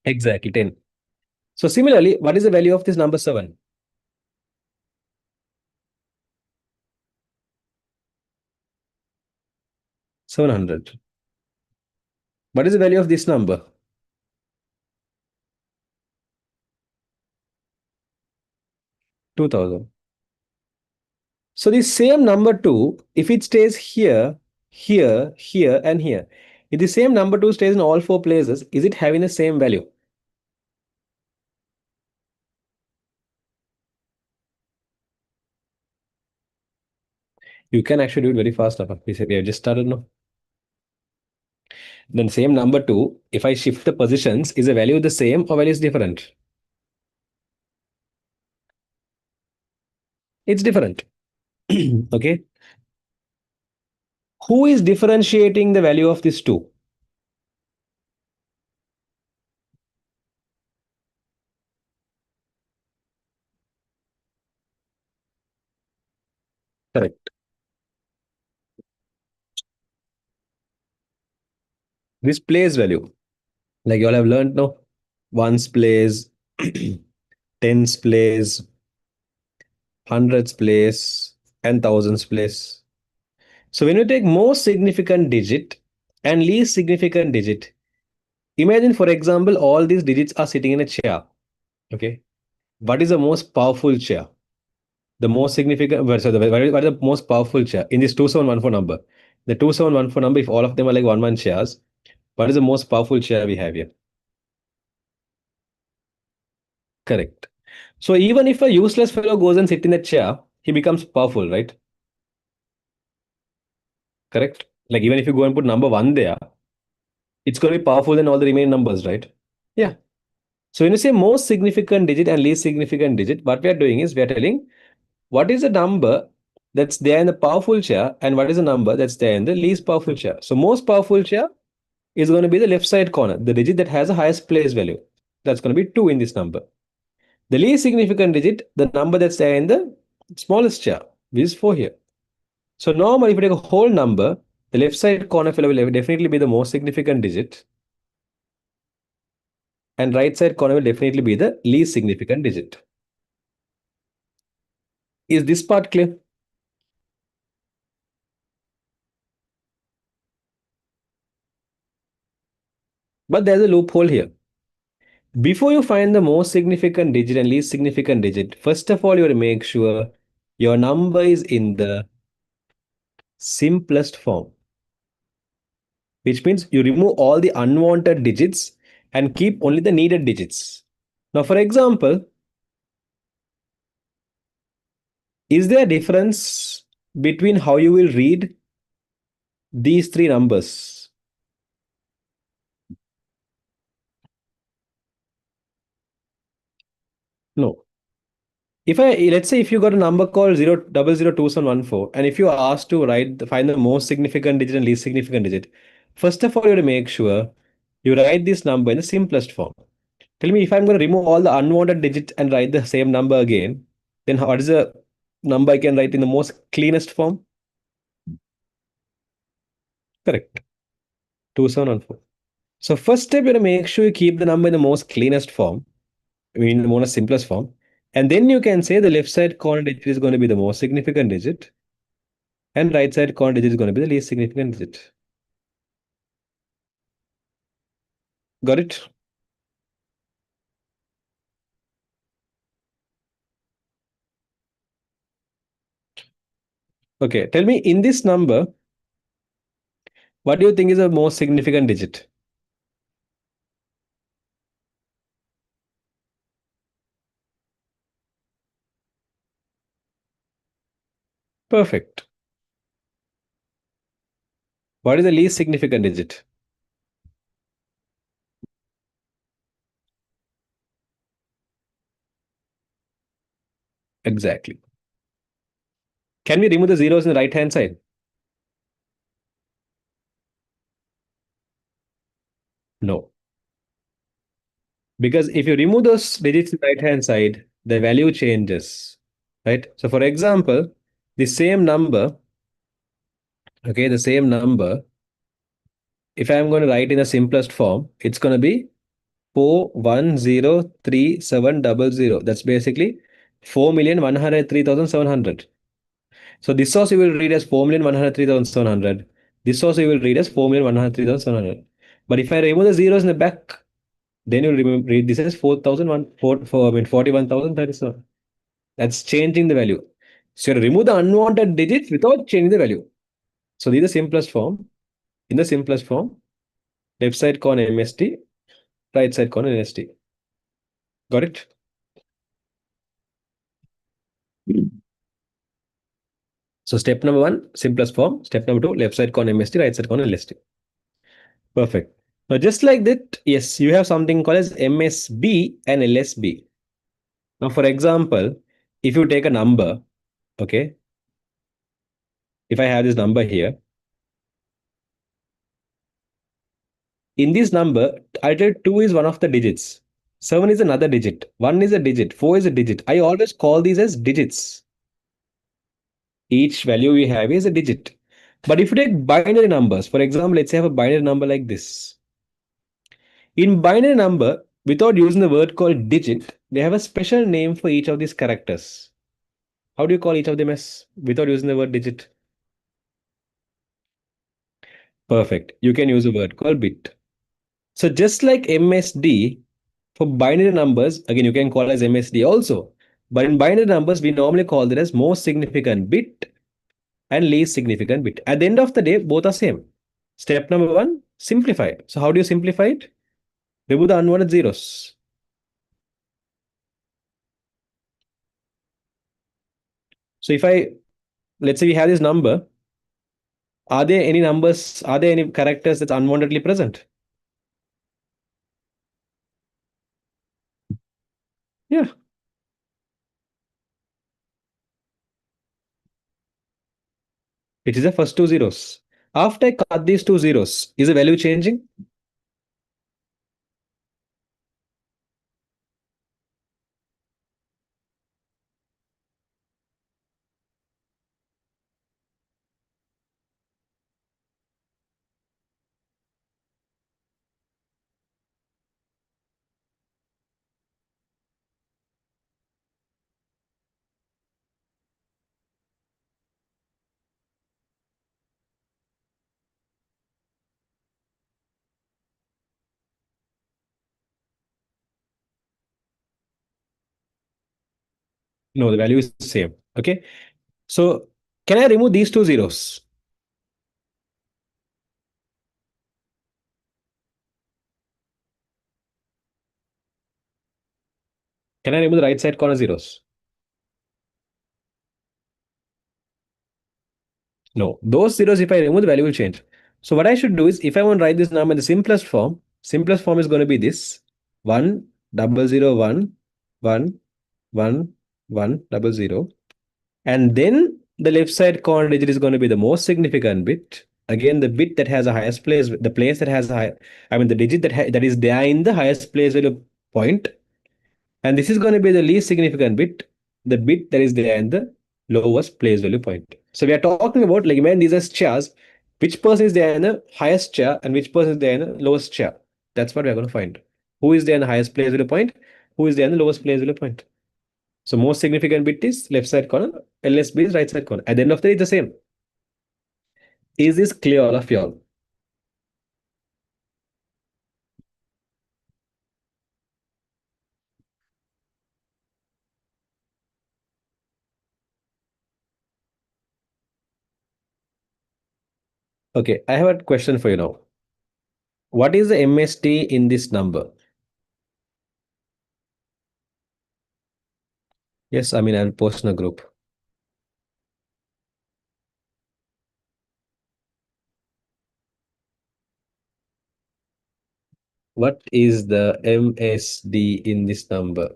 Exactly, 10. So similarly, what is the value of this number 7? 700. What is the value of this number? 2000. So the same number 2, if it stays here, here, here, and here, if the same number 2 stays in all 4 places, is it having the same value? You can actually do it very fast. We have just started now. Then same number 2, if I shift the positions, is the value the same or value is different? It's different. Okay. Who is differentiating the value of this 2? Correct. This place value. Like you all have learned now. Ones place, tens place, hundreds place, and thousands place. So when you take most significant digit and least significant digit, imagine, for example, all these digits are sitting in a chair. Okay. What is the most powerful chair? The most significant, what is the most powerful chair in this 2714 number? The 2714 number, if all of them are like one shares, what is the most powerful chair we have here? Correct. So even if a useless fellow goes and sit in that chair, he becomes powerful, right? Correct. Like even if you go and put number 1 there, it's going to be powerful than all the remaining numbers, right? Yeah. So when you say most significant digit and least significant digit, what we are doing is we are telling what is the number that's there in the powerful chair and what is the number that's there in the least powerful chair. So most powerful chair is going to be the left side corner, the digit that has the highest place value. That's going to be 2 in this number. The least significant digit, the number that's there in the smallest chair, which is 4 here. So normally if you take a whole number, the left side corner will definitely be the most significant digit and right side corner will definitely be the least significant digit. Is this part clear? But there's a loophole here. Before you find the most significant digit and least significant digit, first of all, you have to make sure your number is in the simplest form, which means you remove all the unwanted digits and keep only the needed digits. Now, for example, is there a difference between how you will read these three numbers? No. If I let's say if you got a number called 0002714, and if you are asked to find the most significant digit and least significant digit, first of all you have to make sure you write this number in the simplest form. Tell me, if I'm going to remove all the unwanted digit and write the same number again, then what is the number I can write in the most cleanest form? Correct. 2714. So first step, you have to make sure you keep the number in the most cleanest form, I mean the most simplest form. And then you can say the left side corner digit is going to be the most significant digit, and right side corner digit is going to be the least significant digit. Got it? Okay. Tell me, in this number, what do you think is the most significant digit? Perfect. What is the least significant digit? Exactly. Can we remove the zeros in the right hand side? No. Because if you remove those digits in the right hand side, the value changes. Right? So for example, the same number, okay, the same number, if I'm going to write in the simplest form, it's going to be 4103700. That's basically 4,103,700. So this also you will read as 4,103,700. This also you will read as 4,103,700. But if I remove the zeros in the back, then you'll read this as 4,001, 41,037. That's changing the value. So you remove the unwanted digits without changing the value. So this is the simplest form. In the simplest form, left side corner MST, right side corner NST. Got it? So step number one, simplest form. Step number two, left side corner MST, right side corner LST. Perfect. Now just like that, yes, you have something called as MSB and LSB. Now, for example, if you take a number, okay, if I have this number here, in this number, I tell 2 is one of the digits. 7 is another digit. 1 is a digit. 4 is a digit. I always call these as digits. Each value we have is a digit. But if you take binary numbers, for example, let's say I have a binary number like this. In binary number, without using the word called digit, they have a special name for each of these characters. How do you call each of them as without using the word digit? Perfect. You can use a word called bit. So just like MSD, for binary numbers, again, you can call as MSD also. But in binary numbers, we normally call it as most significant bit and least significant bit. At the end of the day, both are same. Step number one, simplify. So how do you simplify it? Remove the unwanted zeros. So if I, let's say we have this number, are there any characters that's unwantedly present? Yeah, it is the first two zeros. After I cut these two zeros, is the value changing? No, the value is same. Okay. So can I remove these two zeros? Can I remove the right side corner zeros? No. Those zeros, if I remove, the value will change. So what I should do is, if I want to write this number in the simplest form is going to be this: 1 0 0 1 1 1 1 0 0. And then the left side corner digit is going to be the most significant bit. Again, the bit that has the highest place, the place that has a high, I mean, the digit that is there in the highest place value point. And this is going to be the least significant bit, the bit that is there in the lowest place value point. So we are talking about, like, when these are chairs, which person is there in the highest chair and which person is there in the lowest chair. That's what we are going to find. Who is there in the highest place value point? Who is there in the lowest place value point? So most significant bit is left side corner, LSB is right side corner. At the end of the day, it's the same. Is this clear, all of y'all? Okay, I have a question for you now. What is the MST in this number? Yes, I mean, I'll post in a group. What is the MSD in this number?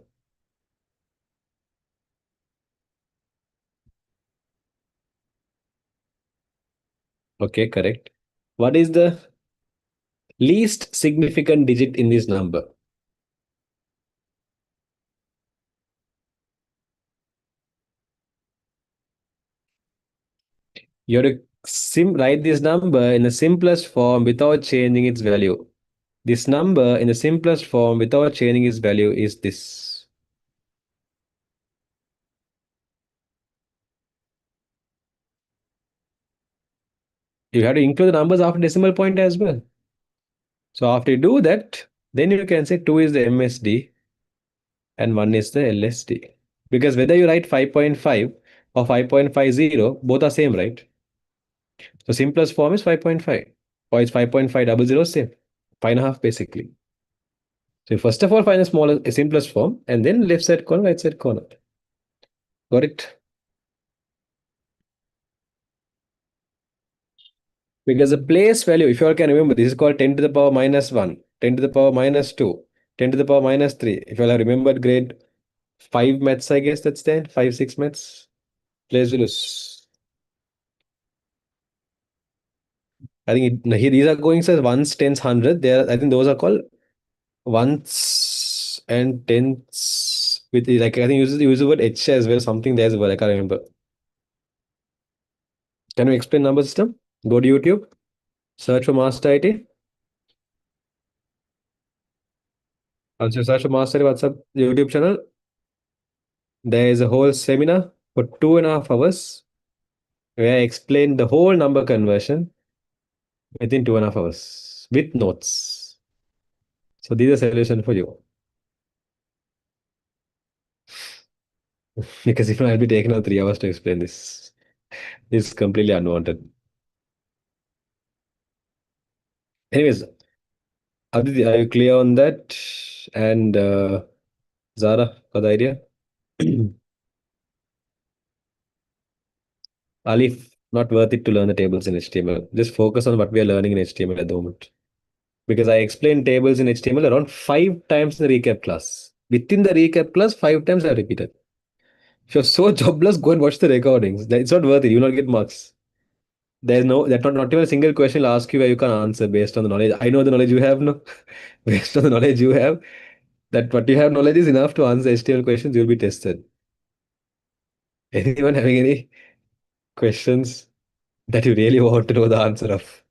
Okay, correct. What is the least significant digit in this number? You have to write this number in the simplest form without changing its value. This number in the simplest form without changing its value is this. You have to include the numbers after decimal point as well. So after you do that, then you can say 2 is the MSD and 1 is the LSD. Because whether you write 5.5 or 5.50, both are same, right? So simplest form is 5.5. Or it's 5.500, same. 5.5 basically. So first of all, find the smallest, simplest form, and then left side corner, right side corner. Got it? Because the place value, if you all can remember, this is called 10 to the power minus 1, 10 to the power minus 2, 10 to the power minus 3. If you all have remembered grade 5 maths, I guess that's 10, 5, 6 maths. Place values. I think these are going as ones, tens, hundred. There, I think those are called ones and tens. With, like, I think use the word H as well. Something there's a word I can't remember. Can you explain number system? Go to YouTube, search for Master IT. Once you search for Master IT WhatsApp YouTube channel, there is a whole seminar for 2.5 hours where I explain the whole number conversion within 2.5 hours with notes. So these are solution for you. Because if not, I'll be taking out 3 hours to explain this. This is completely unwanted. Anyways, Aditi, are you clear on that? And Zara, got the idea? Alif, not worth it to learn the tables in HTML. Just focus on what we are learning in HTML at the moment. Because I explained tables in HTML around 5 times in the recap class. Within the recap class, 5 times I repeated. If you're so jobless, go and watch the recordings. It's not worth it. You will not get marks. Not even a single question will ask you where you can answer based on the knowledge. I know the knowledge you have, no? Based on the knowledge you have, that what you have knowledge is enough to answer HTML questions, you'll be tested. Anyone having any questions that you really want to know the answer of?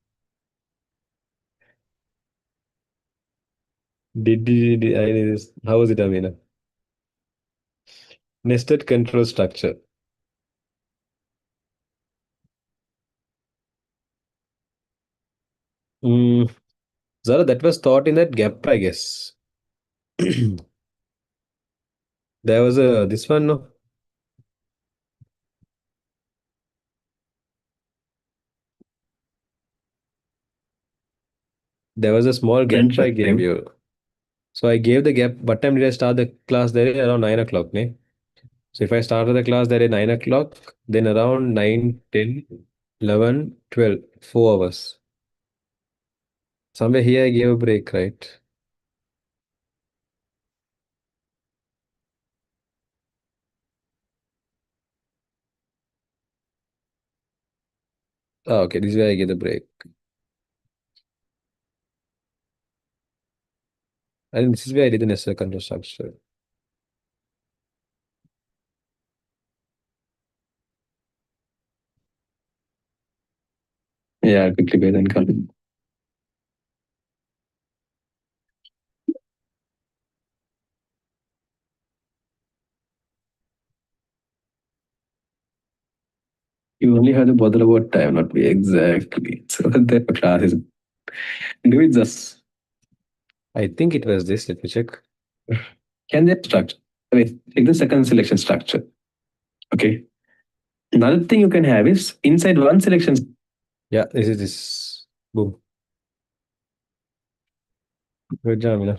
How was it, Amina? Nested control structure. Mm, Zara, that was taught in that gap, I guess. There was a this one, no? There was a small gap I gave you. So I gave the gap. What time did I start the class there? Around 9 o'clock. Ne? So if I started the class there at 9 o'clock, then around 9, 10, 11, 12, 4 hours. Somewhere here I gave a break, right? Oh, okay, this is where I gave the break. And this is where I did the necessary control structure. Yeah, quickly pay then come. You only have to bother about time, not me exactly. So the class is do it just. I think it was this. Let me check. Candidate structure. Wait, take the second selection structure. Okay. Another thing you can have is inside one selection. Yeah, this is this. Boom. Good job, Mila.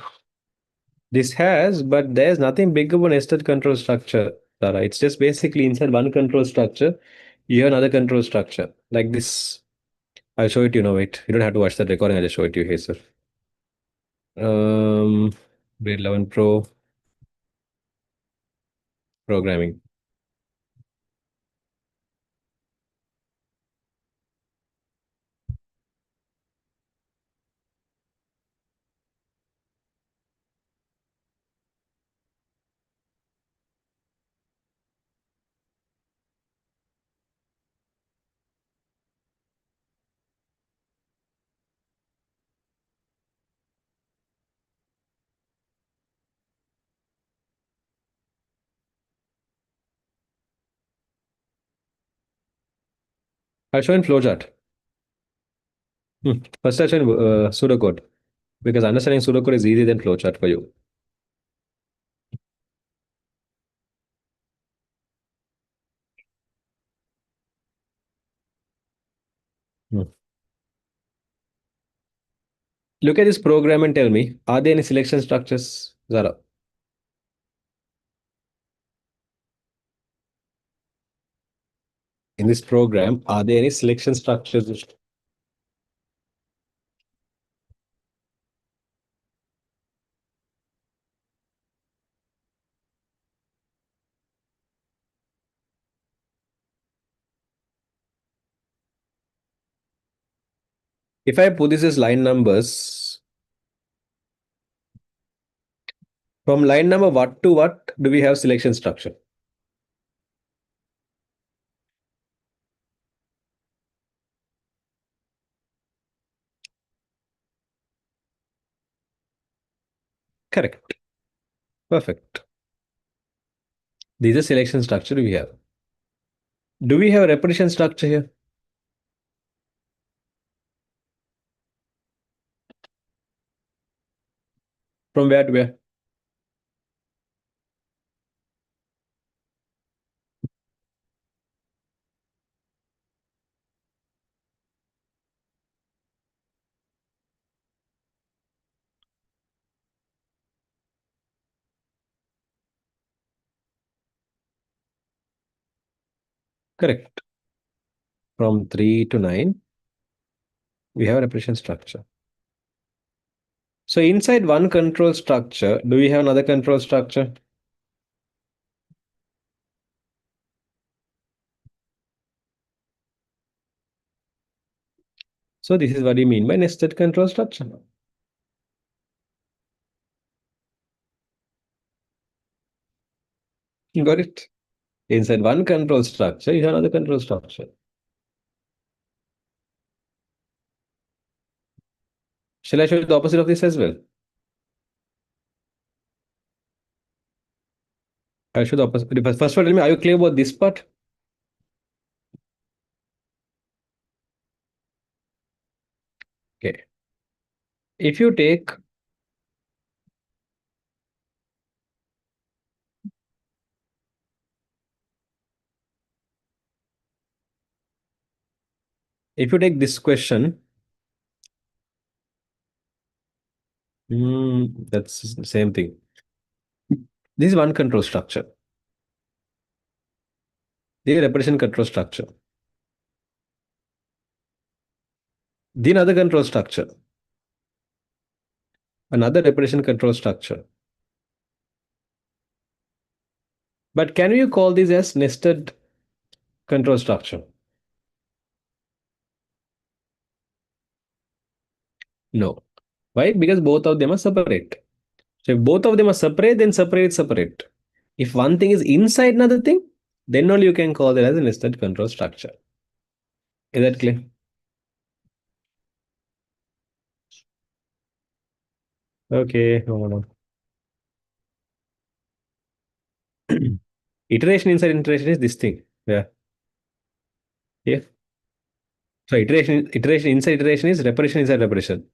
This has, but there's nothing big of a nested control structure, Tara. It's just basically inside one control structure, you have another control structure. Like this. I'll show it to you now. Wait. You don't have to watch that recording, I'll just show it to you here, sir. Um Grade 11 Pro programming. I'll show in flowchart. First I'll show in pseudocode. Because understanding pseudocode is easier than flowchart for you. Hmm. Look at this program and tell me, are there any selection structures, Zara? In this program, are there any selection structures? If I put this as line numbers, from line number what to what do we have selection structure? Correct. Perfect. These are selection structure we have. Do we have a repetition structure here? From where to where? Correct. From 3 to 9, we have a repetition structure. So inside one control structure, do we have another control structure? So this is what you mean by nested control structure. You got it? Inside one control structure, you have another control structure. Shall I show you the opposite of this as well? I'll show the opposite. But first of all, tell me, are you clear about this part? Okay. If you take this question, That's the same thing. This is one control structure. The representation control structure. The another control structure. Another representation control structure. But can you call this as nested control structure? No. Why? Because both of them are separate. So if both of them are separate, then separate, separate. If one thing is inside another thing, then only you can call it as a nested control structure. Is that clear? Okay, hold on. Iteration inside iteration is this thing. Yeah. Yeah. So iteration inside iteration is reparation inside reparation.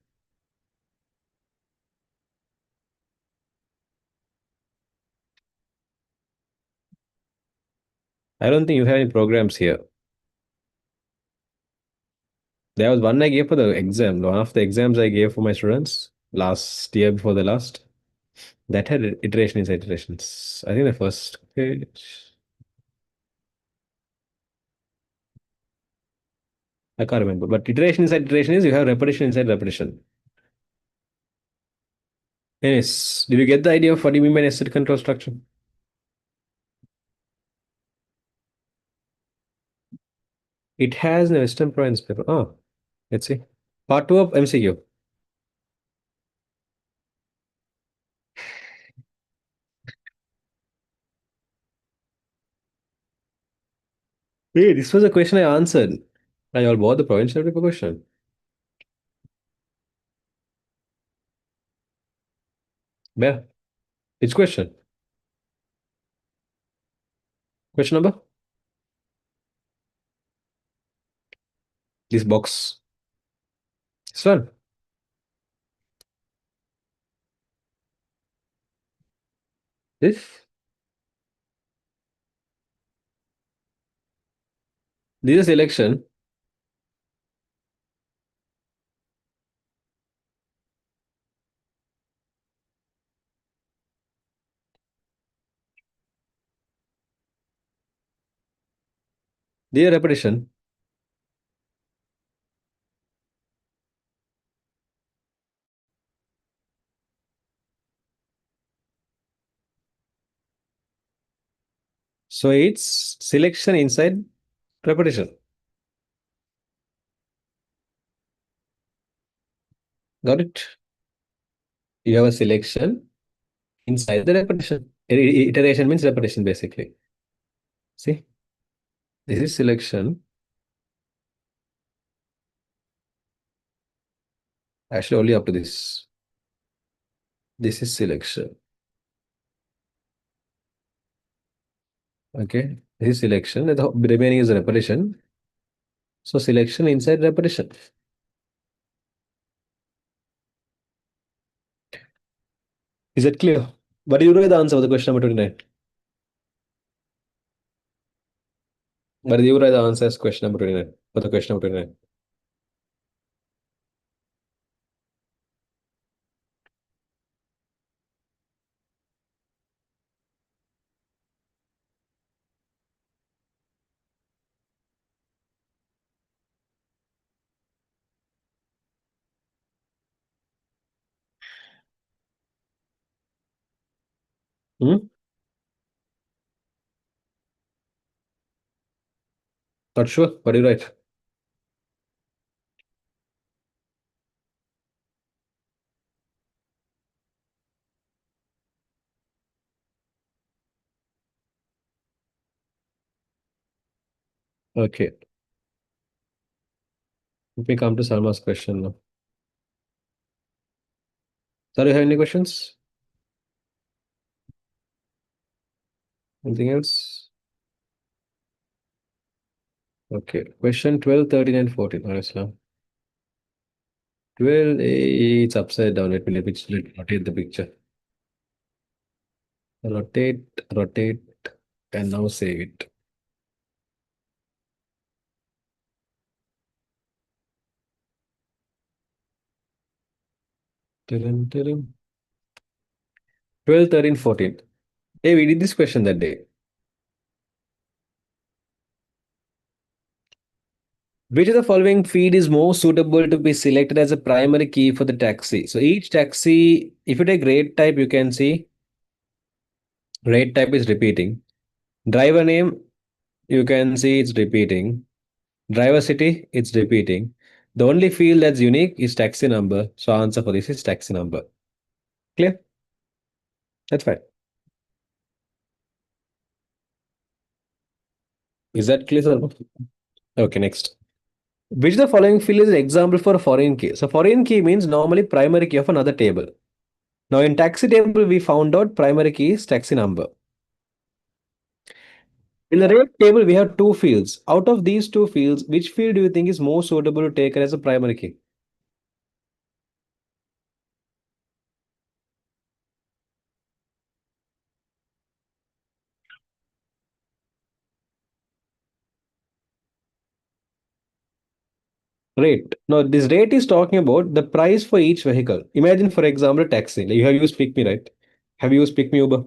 I don't think you have any programs here. There was one I gave for the exam. One of the exams I gave for my students last year before the last. That had iteration inside iterations. I think the first page. I can't remember. But iteration inside iteration is you have repetition inside repetition. Anyways, did you get the idea of what do you mean by nested control structure? It has a Western Province paper. Oh, let's see. Part 2 of MCQ. Hey, this was a question I answered. I all bought the provincial paper question. Yeah. Which question? Question number? This box. This one. This. This is election. This is repetition. So it's selection inside repetition. Got it? You have a selection inside the repetition. Iteration means repetition basically. See, this is selection. Actually, only up to this. This is selection. Okay. This is selection. And the remaining is repetition. So selection inside repetition. Is that clear? What do you know the answer for the question number 29? What do you write the answer as question number 29? For the question number 29. Hmm? Not sure. What do you write? Okay. Let me come to Salma's question now. Sir, you have any questions? Anything else? Okay. Question 12, 13, and 14. Islam. 12, it's upside down. Let me rotate the picture. Rotate, rotate, and now save it. Dun, dun, dun. 12, 13, 14. Hey, we did this question that day. Which of the following field is more suitable to be selected as a primary key for the taxi? So each taxi, if you take rate type, you can see rate type is repeating. Driver name, you can see it's repeating. Driver city, it's repeating. The only field that's unique is taxi number. So answer for this is taxi number. Clear? That's fine. Is that clear, sir? Okay, next. Which of the following field is an example for a foreign key? So foreign key means normally primary key of another table. Now in taxi table, we found out primary key is taxi number. In the rate table, we have two fields. Out of these two fields, which field do you think is more suitable to take as a primary key? Rate. Now, this rate is talking about the price for each vehicle. Imagine, for example, taxi. Like, you have used Pick Me, right? Have you used Pick Me Uber?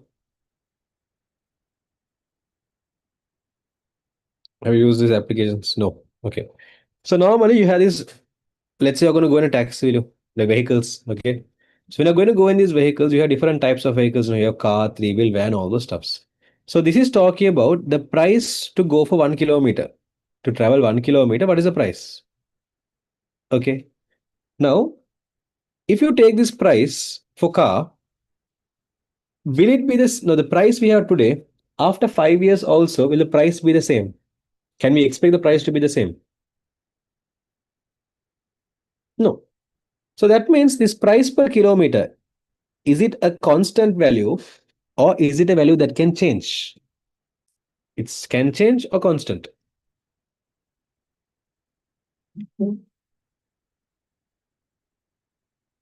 Have you used these applications? No. Okay. So normally you have this. Let's say you're going to go in a taxi, like vehicles. Okay. So when you're going to go in these vehicles, you have different types of vehicles. You have car, three-wheel, van, all those stuffs. So this is talking about the price to go for 1 kilometer. To travel 1 kilometer, what is the price? Okay. Now, if you take this price for car, will it be this? No, the price we have today, after 5 years also, will the price be the same? Can we expect the price to be the same? No. So that means this price per kilometer, is it a constant value or is it a value that can change? It can change or constant.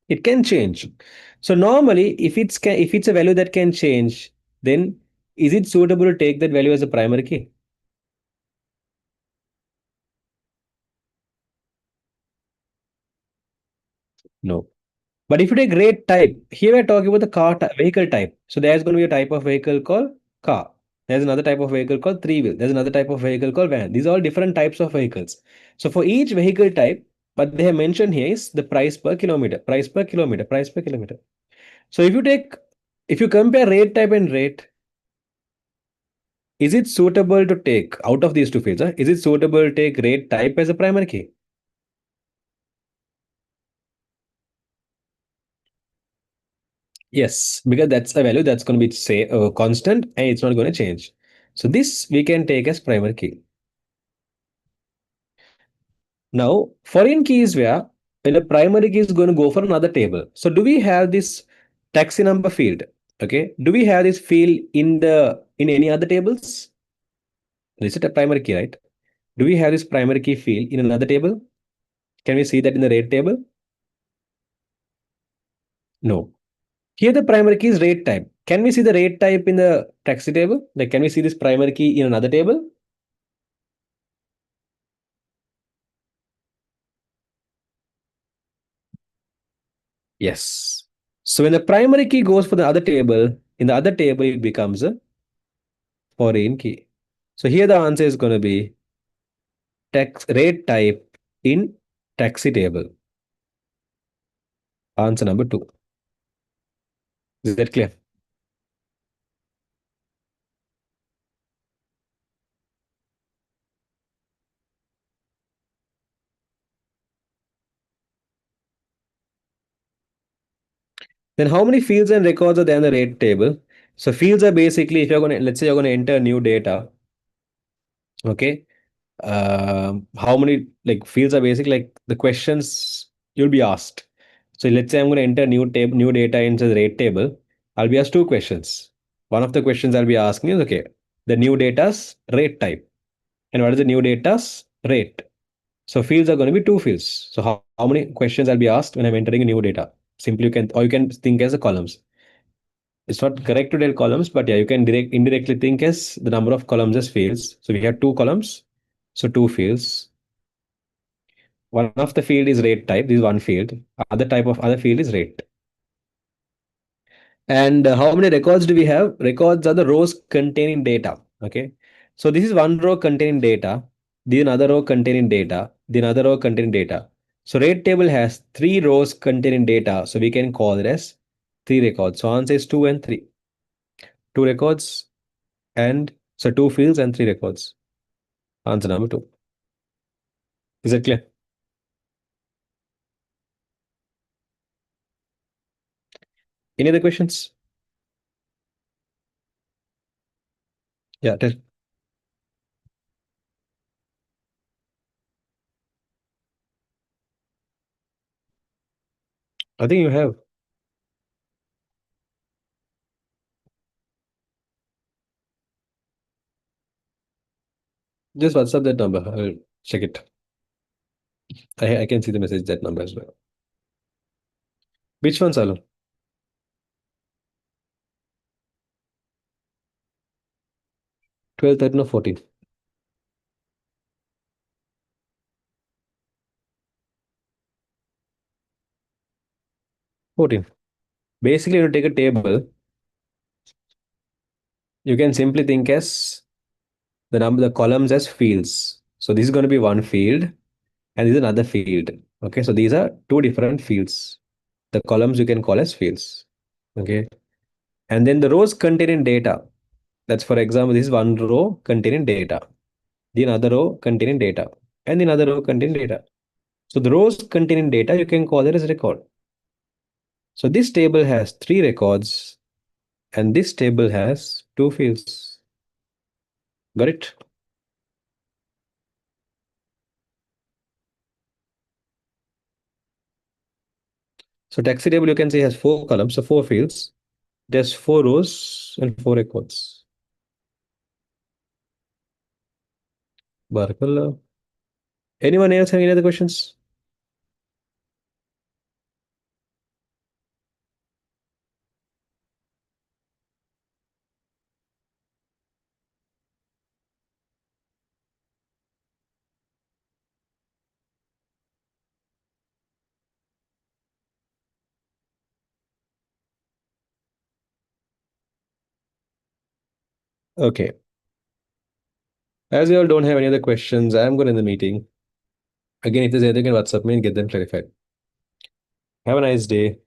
It can change. So normally, if it's a value that can change, then is it suitable to take that value as a primary key? No. But if you take rate type, here we're talking about the vehicle type. So there's going to be a type of vehicle called car. There's another type of vehicle called three wheel. There's another type of vehicle called van. These are all different types of vehicles. So for each vehicle type, what they have mentioned here is the price per kilometer, price per kilometer, price per kilometer. So if you compare rate type and rate, is it suitable to take out of these two fields? Is it suitable to take rate type as a primary key? Yes, because that's a value that's going to be say constant and it's not going to change. So this we can take as primary key. Now foreign key is where when a primary key is going to go for another table. So do we have this taxi number field? Okay. Do we have this field in any other tables? Is it a primary key, right? Do we have this primary key field in another table? Can we see that in the rate table? No. Here the primary key is rate type. Can we see the rate type in the taxi table? Like, can we see this primary key in another table? Yes. So when the primary key goes for the other table, in the other table it becomes a foreign key. So here the answer is going to be tax rate type in taxi table. Answer number two. Is that clear? Then how many fields and records are there in the rate table? So fields are basically if you're going to let's say you're going to enter new data, okay, how many like fields are basically like the questions you'll be asked. So let's say I'm going to enter new data into the rate table. I'll be asked two questions. One of the questions I'll be asking is okay, the new data's rate type. And what is the new data's rate? So fields are going to be two fields. So how many questions I'll be asked when I'm entering a new data? Simply you can or you can think as a columns. It's not correct to tell columns, but yeah, you can indirectly think as the number of columns as fields. So we have two columns, so two fields. One of the field is rate type. This is one field. Other field is rate. And how many records do we have? Records are the rows containing data. Okay. So this is one row containing data, then another row containing data, then another row containing data. So rate table has three rows containing data. So we can call it as three records. So answer is two and three. Two records and so two fields and three records. Answer number two. Is that clear? Any other questions? Yeah, tell. I think you have. Just WhatsApp that number. I'll check it. I can see the message that number as well. Which one, Salon? 12, 13, or 14? 14. Basically, you take a table, you can simply think as the columns as fields. So this is going to be one field and this is another field. Okay, so these are two different fields. The columns you can call as fields. Okay, and then the rows containing data. That's for example, this is one row containing data, the another row containing data, and the another row containing data. So the rows containing data you can call it as a record. So this table has three records and this table has two fields. Got it? So taxi table you can say has four columns, so four fields. There's four rows and four records. Barakallah. Anyone else have any other questions? Okay. As you all don't have any other questions, I'm going to end the meeting. Again, if there's anything, you can WhatsApp me and get them clarified. Have a nice day.